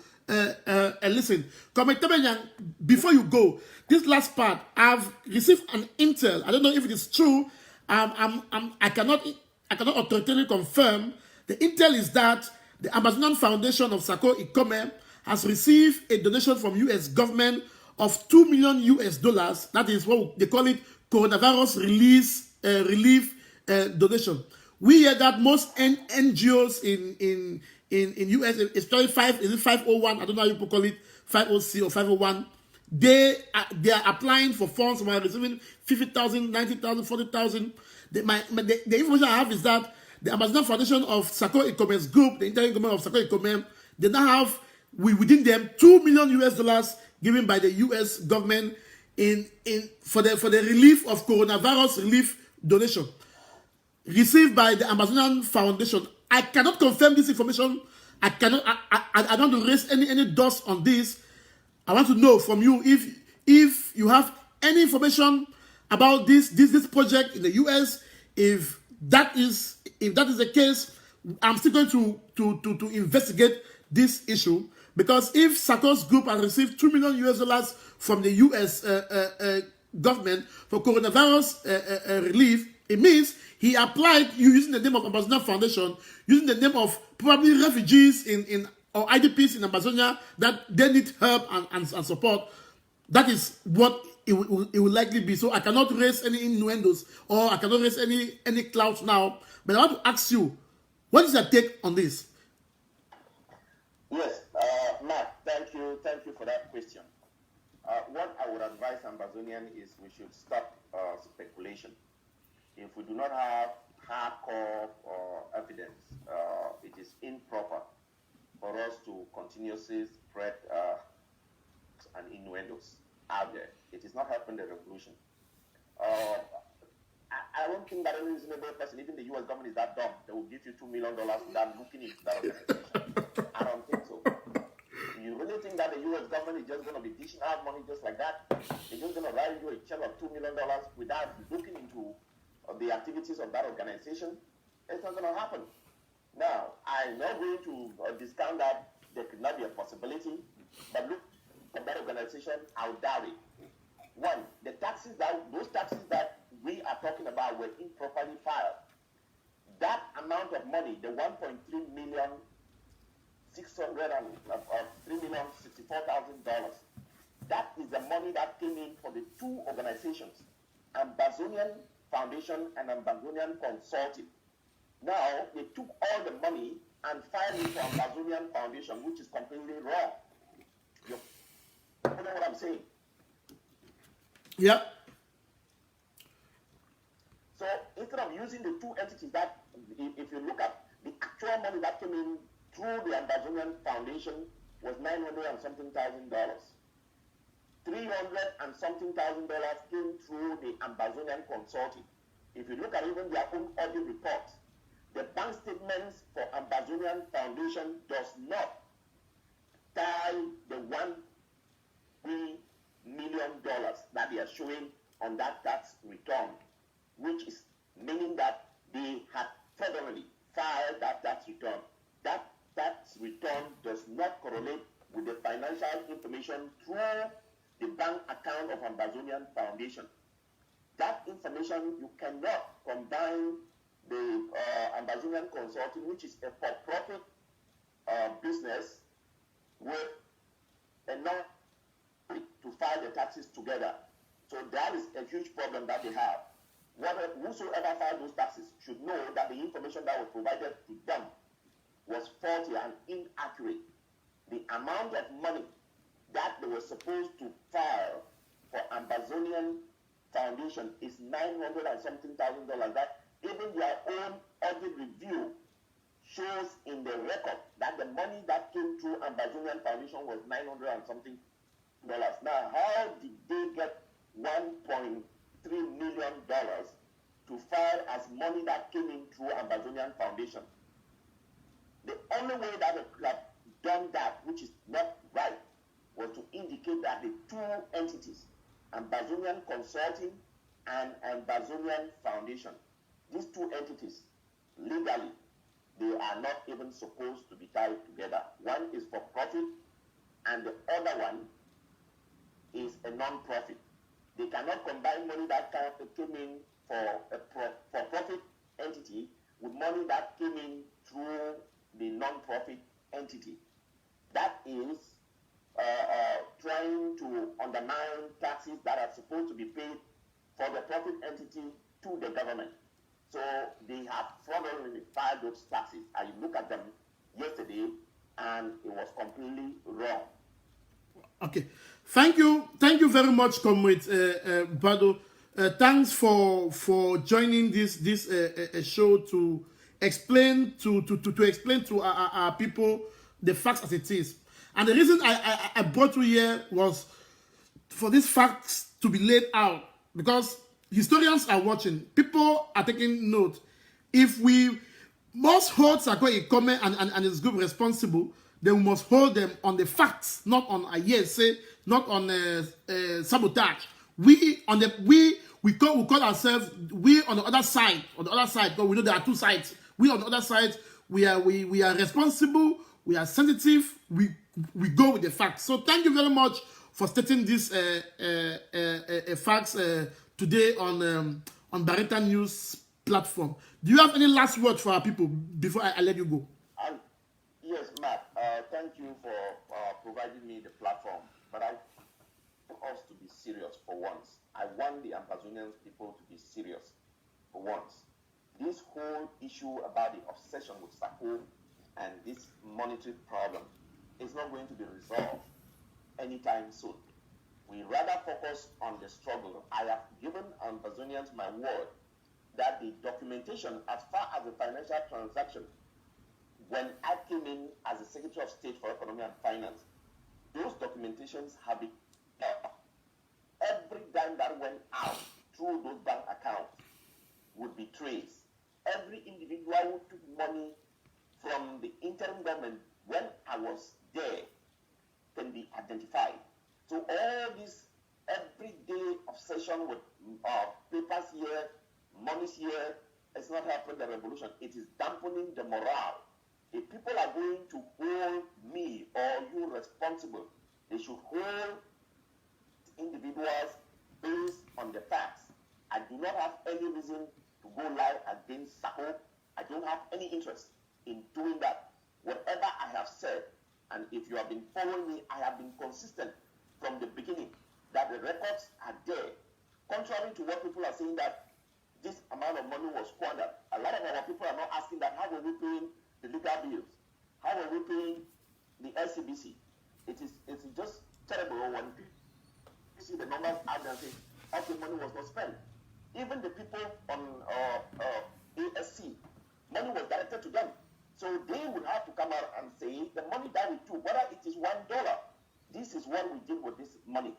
listen. Comrade Tabenya, before you go, this last part, I've received an intel. I don't know if it is true. I cannot authoritatively confirm. The intel is that the Ambazonia Foundation of Sako Ikome has received a donation from U.S. government of $2 million US. That is what they call it, coronavirus relief donation. We hear that most NGOs in U.S., especially 501, I don't know how you call it, 50C or 501, they are applying for funds. We are receiving 50,000, 90,000, 40,000. The information I have is that the Ambazonia Foundation of Sako Ikome's group, the interim government of Sako Ikome, they now have within them $2 million US given by the U.S. government for the relief of coronavirus relief donation received by the Ambazonia Foundation. I cannot confirm this information. I don't want to raise any dust on this. I want to know from you if you have any information about this project in the U.S. If that is the case, I'm still going to investigate this issue, because if Sako's group has received $2 million US from the U.S. government for coronavirus relief, it means he applied using the name of Ambazonia Foundation, using the name of probably refugees or IDPs in Ambazonia that they need help and support. That is what it will likely be. So I cannot raise any innuendos, or I cannot raise any clouds now. But I want to ask you, what is your take on this? Yes, Mark, thank you for that question. What I would advise Ambazonian is we should stop speculation. If we do not have hardcore evidence, it is improper for us to continuously spread and innuendos out there. It is not helping the revolution. I don't think that any reasonable person, even the U.S. government, is that dumb. They will give you $2 million without looking into that organization. I don't think so. You really really think that the U.S. government is just going to be dishing out money just like that? They're just going to write you a check of $2 million without looking into the activities of that organization? It's not going to happen. Now, I'm not going to discount that there could not be a possibility, but look at that organization, I'll doubt it. One, those taxes that we are talking about were improperly filed. That amount of money, the $3,664,000, that is the money that came in for the two organizations, Ambazonia Foundation and Ambazonia Consulting. Now, they took all the money and filed it to Ambazonia Foundation, which is completely wrong. You know what I'm saying? Yep. So instead of using the two entities that, if you look at the actual money that came in through the Ambazonia Foundation was $900 and something thousand. $300 and something thousand came through the Ambazonia Consulting. If you look at even their own audit reports, the bank statements for Ambazonia Foundation does not tie the $1 million that they are showing on that tax return, which is meaning that they had fraudulently filed that tax return. That tax return does not correlate with the financial information through the bank account of Ambazonia Foundation. That information, you cannot combine the Ambazonia Consulting, which is a for-profit business, with a non to file the taxes together. So that is a huge problem that they have. Whosoever filed those taxes should know that the information that was provided to them was faulty and inaccurate. The amount of money that they were supposed to file for Ambazonia Foundation is $900 and something thousand. That even their own audit review shows in the record that the money that came through Ambazonia Foundation was $900 and something. Now, how did they get $1.3 million to file as money that came in through Ambazonia Foundation? The only way that they could have done that, which is not right, was to indicate that the two entities, Ambazonia Consulting and Ambazonia Foundation, these two entities, legally, they are not even supposed to be tied together. One is for profit, and the other one is a non-profit. They cannot combine money that came in for a for-profit entity with money that came in through the non-profit entity. That is trying to undermine taxes that are supposed to be paid for the profit entity to the government. So they have fraudulently filed those taxes. I looked at them yesterday, and it was completely wrong. Okay, thank you very much, Comrade Bado. Thanks for joining this show to explain to our people the facts as it is. And the reason I brought you here was for these facts to be laid out, because historians are watching, people are taking note. If we must hold Sarko Ikome and his group responsible, then we must hold them on the facts, not on a hearsay, not on sabotage. We call ourselves, we on the other side, because we know there are two sides. We on the other side, we are responsible, we are sensitive, we go with the facts. So thank you very much for stating these facts today on Barretta News platform. Do you have any last words for our people before I let you go? Yes, Matt. Thank you for providing me the platform. But I want us to be serious for once. I want the Ambazonian people to be serious for once. This whole issue about the obsession with Sarko and this monetary problem is not going to be resolved anytime soon. We rather focus on the struggle. I have given Ambazonians my word that the documentation as far as the financial transaction, when I came in as the Secretary of State for Economy and Finance, those documentations have been every dime that went out through those bank accounts would be traced. Every individual who took money from the interim government when I was there can be identified. So all this everyday obsession with papers here, monies here, it's not helping the revolution. It is dampening the morale. If people are going to hold me or you responsible, they should hold individuals based on the facts. I do not have any reason to go live against Sako. I don't have any interest in doing that. Whatever I have said, and if you have been following me, I have been consistent from the beginning that the records are there. Contrary to what people are saying that this amount of money was squandered. A lot of our people are not asking that how are we paying the legal bills? How are we paying the LCBC? It is just terrible when you see the numbers out and say how the money was not spent. Even the people on ASC, money was directed to them. So they would have to come out and say the money that we took, whether it is $1, this is what we did with this money.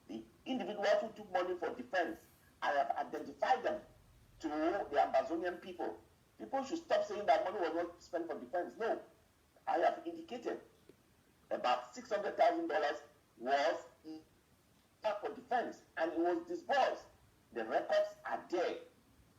The individuals who took money for defense, I have identified them to the Ambazonian people. People should stop saying that money was not spent for defense. No, I have indicated about $600,000 was for defense, and it was disbursed. The records are there.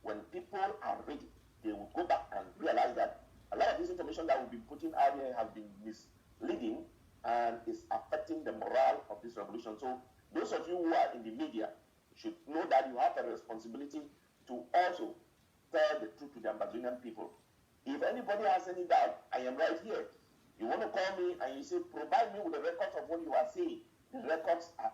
When people are ready, they will go back and realize that a lot of this information that we've been putting out here has been misleading and is affecting the morale of this revolution. So those of you who are in the media should know that you have a responsibility to also tell the truth to the Ambazonian people. If anybody has any doubt, I am right here. You want to call me and you say, provide me with the records of what you are saying. The records are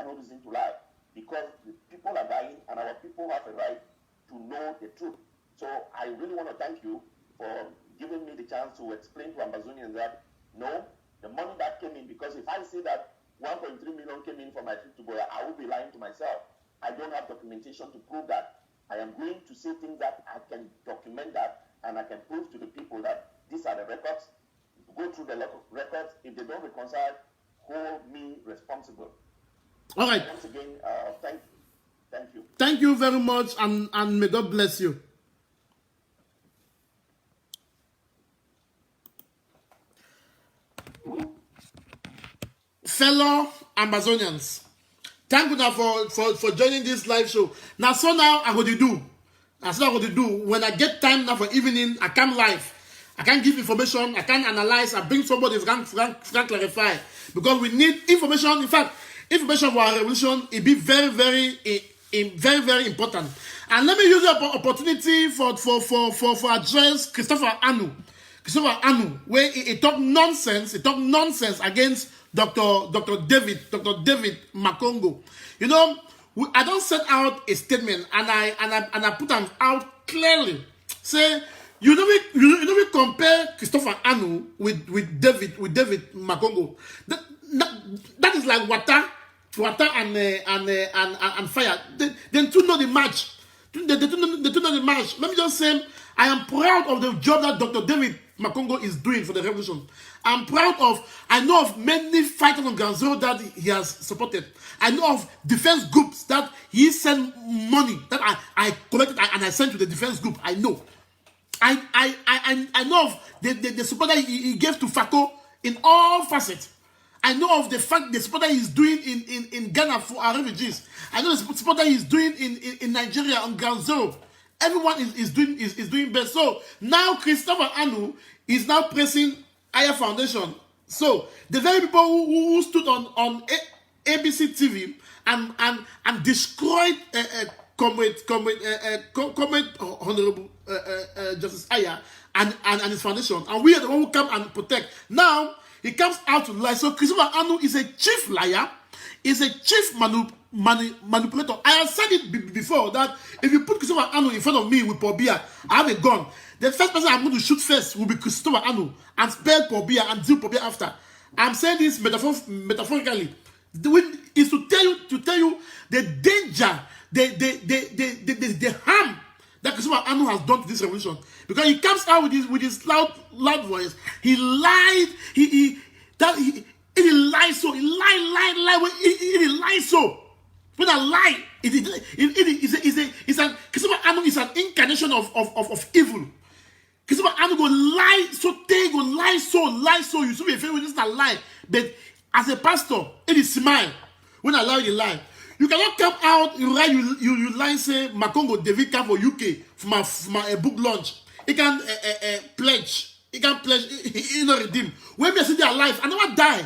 no reason to lie, because the people are dying and our people have a right to know the truth. So I really want to thank you for giving me the chance to explain to Ambazonians that no, the money that came in, because if I say that 1.3 million came in for my trip to Goya, I will be lying to myself. I don't have documentation to prove that. I am going to say things that I can document that, and I can prove to the people that these are the records. Go through the records. If they don't reconcile, hold me responsible. All right. Once again, thank you. Thank you very much, and may God bless you. Fellow Ambazonians, thank you now for joining this live show. Now, so now I'm going to do. That's what I'm going to do. When I get time now for evening, I come live. I can't give information. I can't analyze. I bring somebody who can clarify. Because we need information. In fact, information for our revolution, it be very, very important. And let me use the opportunity for address Christopher Anu, where he talk nonsense. He talk nonsense against Dr. David Makongo. You know, I don't set out a statement, and I put them out clearly. Say, you know we compare Christopher Anu with David Makongo. That is like water and fire. They two know the match. They two know the match. Let me just say, I am proud of the job that Dr. David Makongo is doing for the revolution. I know of many fighters on ground zero that he has supported. I know of defense groups that he sent money that I collected and I sent to the defense group. I know. I know of the support that he gave to FACO in all facets. I know of the support that he's doing in Ghana for our refugees. I know the support that he's doing in Nigeria on ground zero. Everyone is doing best. So now Christopher Anu is now pressing IRS Foundation. So the very people who stood on ABC TV and destroyed Comrade Honorable Justice Aya and his foundation, and we are the one who come and protect. Now he comes out to lie. So Christopher Anu is a chief liar, is a chief manipulator. I have said it before that if you put Christopher Anu in front of me with Pobia, I have a gun. The first person I'm going to shoot first will be Christopher Anu and spare Pobia and deal Pobia after. I'm saying this metaphorically. Is to tell you the danger, the harm that Christopher Anu has done to this revolution. Because he comes out with his loud voice. He lied. He lied so. He lied so. When I lie, Christopher Anu is an incarnation of evil. Christopher Anu go lie so. You should be afraid when it's a lie. But as a pastor, it is smile when I allow you to lie. You cannot come out, you write, you lie, say, Makongo David come for UK for my book launch. He can pledge. He can pledge, he not redeem. When me see their life, I never die.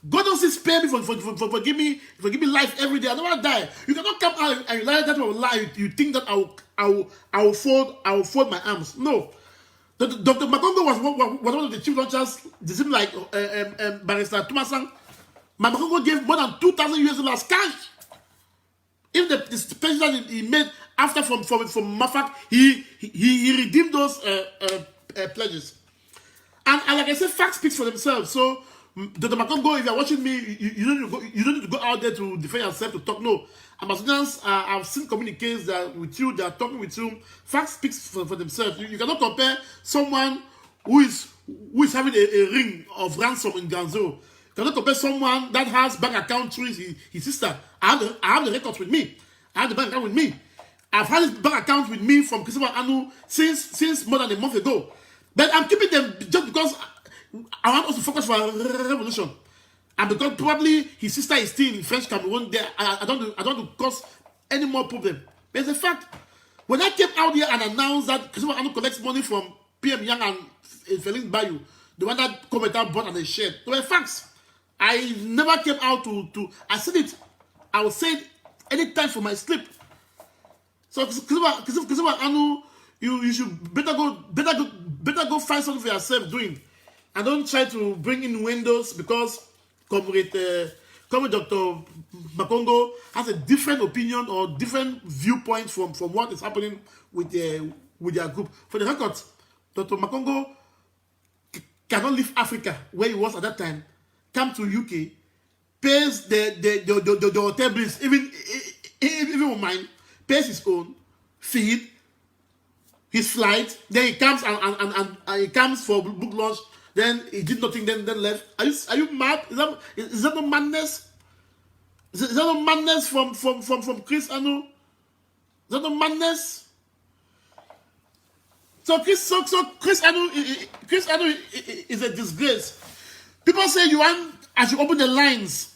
God don't spare me for give me life every day. I never die. You cannot come out and lie that will lie. You think that I will fold my arms. No. Dr. Makongo was one of the chief launchers. It seemed like Barrister Thomason. Makongo gave more than $2,000 cash. If the pledges that he made after from Mafak, he redeemed those pledges. And like I said, facts speaks for themselves. So, Dr. Makongo, if you're watching me, you don't need to go out there to defend yourself, to talk. No. Ambassadors, I've seen communiques that with you, they are talking with you. Facts speaks for themselves. You cannot compare someone who is having a ring of ransom in Ganzo. You cannot compare someone that has bank account through his sister. I have the records with me. I have the bank account with me. I've had his bank account with me from Christopher Anu since more than a month ago. But I'm keeping them just because I want us to focus for a revolution. And because probably his sister is still in French Cameroon, there I don't want to cause any more problem. But it's a fact. When I came out here and announced that Christopher Anu collects money from PM Young and Felix Bayou, the one that commented bought and they shared, they were facts. I never came out to I said it. I will say it anytime for my sleep. So Christopher Anu, you should better go find something for yourself doing. And don't try to bring in windows because Comrade Dr. Makongo has a different opinion or different viewpoint from what is happening with their group. For the record, Dr. Makongo cannot leave Africa where he was at that time, come to UK, pays the hotel bills, even with mine, pays his own, feed, his flight, then he comes and he comes for book launch. Then he did nothing, then left. Are you mad? Is that no madness? Is that no madness from Chris Anu? Is that no madness? So Chris Anu is a disgrace. People say I should open the lines.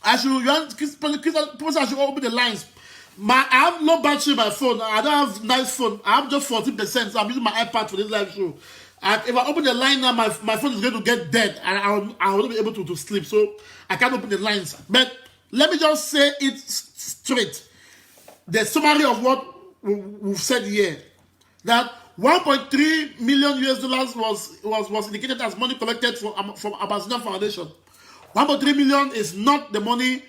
People say I should open the lines. I have no battery in my phone. I don't have nice phone. I have just 14%. So I'm using my iPad for this live show. If I open the line now, my phone is going to get dead and I will not be able to sleep. So I can't open the lines. But let me just say it straight. The summary of what we've said here. That $1.3 million was indicated as money collected from Ambazonia Foundation. 1.3 million is not the money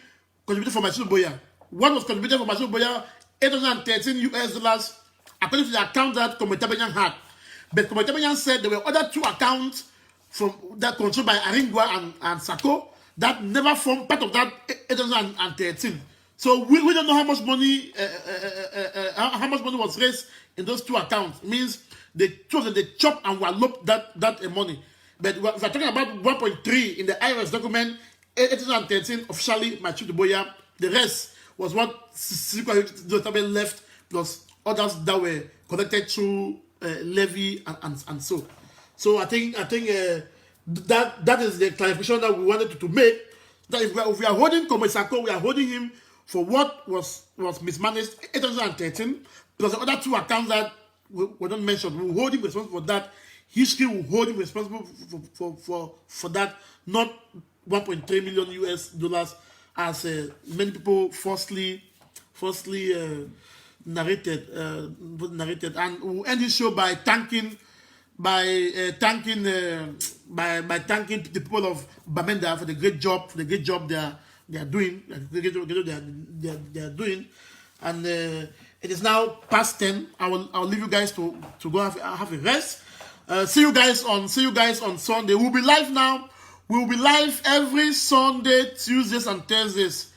contributed from Machine Boya. What was contributed from Machine Boya? $813 according to the account that Cometabenyan had. But Cometabenyan said there were other two accounts from that controlled by Aringwa and Sako that never formed part of that 813. So we don't know how much money was raised in those two accounts. It means they chop and wallop that money. But if we're talking about 1.3 in the IRS document, 813 officially Machu Boya. The rest was what Siko left plus others that were collected through levy and so. So I think that is the clarification that we wanted to make. That if we are holding Komesako, we are holding him for what was mismanaged 813 plus the other two accounts that were not mentioned. We will hold him responsible for that. History will hold him responsible for that, not $1.3 million as many people falsely narrated. And we'll end this show by thanking the people of Bamenda for the great job they are doing, and it is now past 10. I'll leave you guys to go have a rest. See you guys on Sunday. We'll be live now. We'll be live every Sunday, Tuesdays, and Thursdays,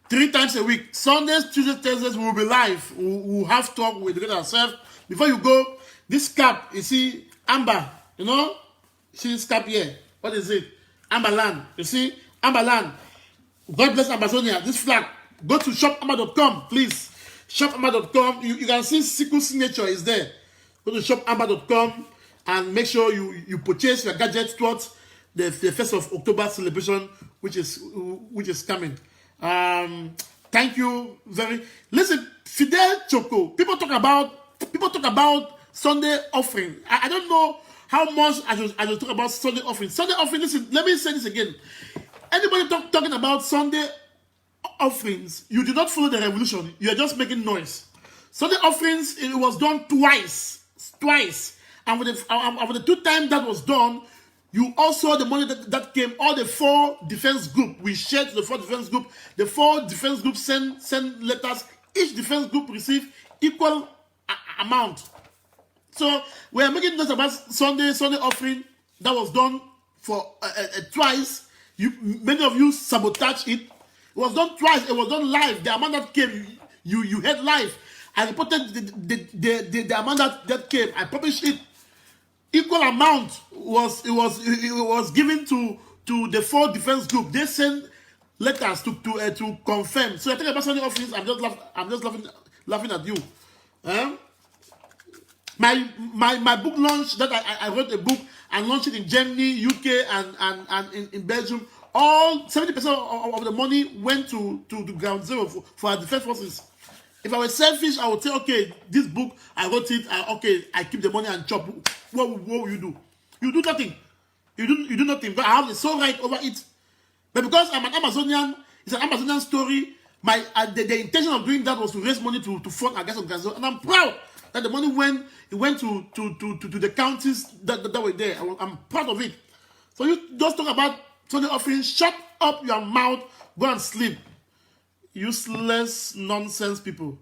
3 times a week. Sundays, Tuesdays, Thursdays, we'll be live. We'll have talk. We'll educate ourselves. Before you go, this cap, you see, Amber, you know, see this cap here. What is it? Amber Land. You see, Amber Land. God bless Ambazonia. This flag. Go to shopamber.com, please. Shopamber.com. You can see Siku's signature is there. Go to shopamber.com and make sure you purchase your gadgets towards the 1st of October celebration, which is coming. Thank you very. Listen, Fidel Choco. People talk about Sunday offering. I don't know how much I should talk about Sunday offering. Sunday offering. Listen, let me say this again. Anybody talking about Sunday offerings, you did not follow the revolution. You are just making noise. Sunday offerings, it was done twice, and with the 2 times that was done, you also the money that came. All the 4 defense group, we shared to the 4 defense group. The 4 defense groups send letters. Each defense group received equal amount. So we are making noise about Sunday offering that was done for twice. Many of you sabotaged it. It was done twice. It was done live. The amount that came, you had live. I reported the amount that came. I published it. Equal amount was given to the 4 defense group. They sent letters to confirm. So I think about Sunday offerings. I'm just laughing at you. My book launch that I wrote a book and launched it in Germany, UK, and in Belgium. All 70% of the money went to ground zero for our defense forces. If I were selfish, I would say, okay, this book, I wrote it, I keep the money and chop. What will you do? You do nothing. You do nothing. But I have the sole right over it. But because I'm an Amazonian, it's an Amazonian story. The intention of doing that was to raise money to fund against Gaza, and I'm proud that the money went to the counties that were there. I'm proud of it. So you just talk about Sunday offering. Shut up your mouth. Go and sleep. Useless nonsense people.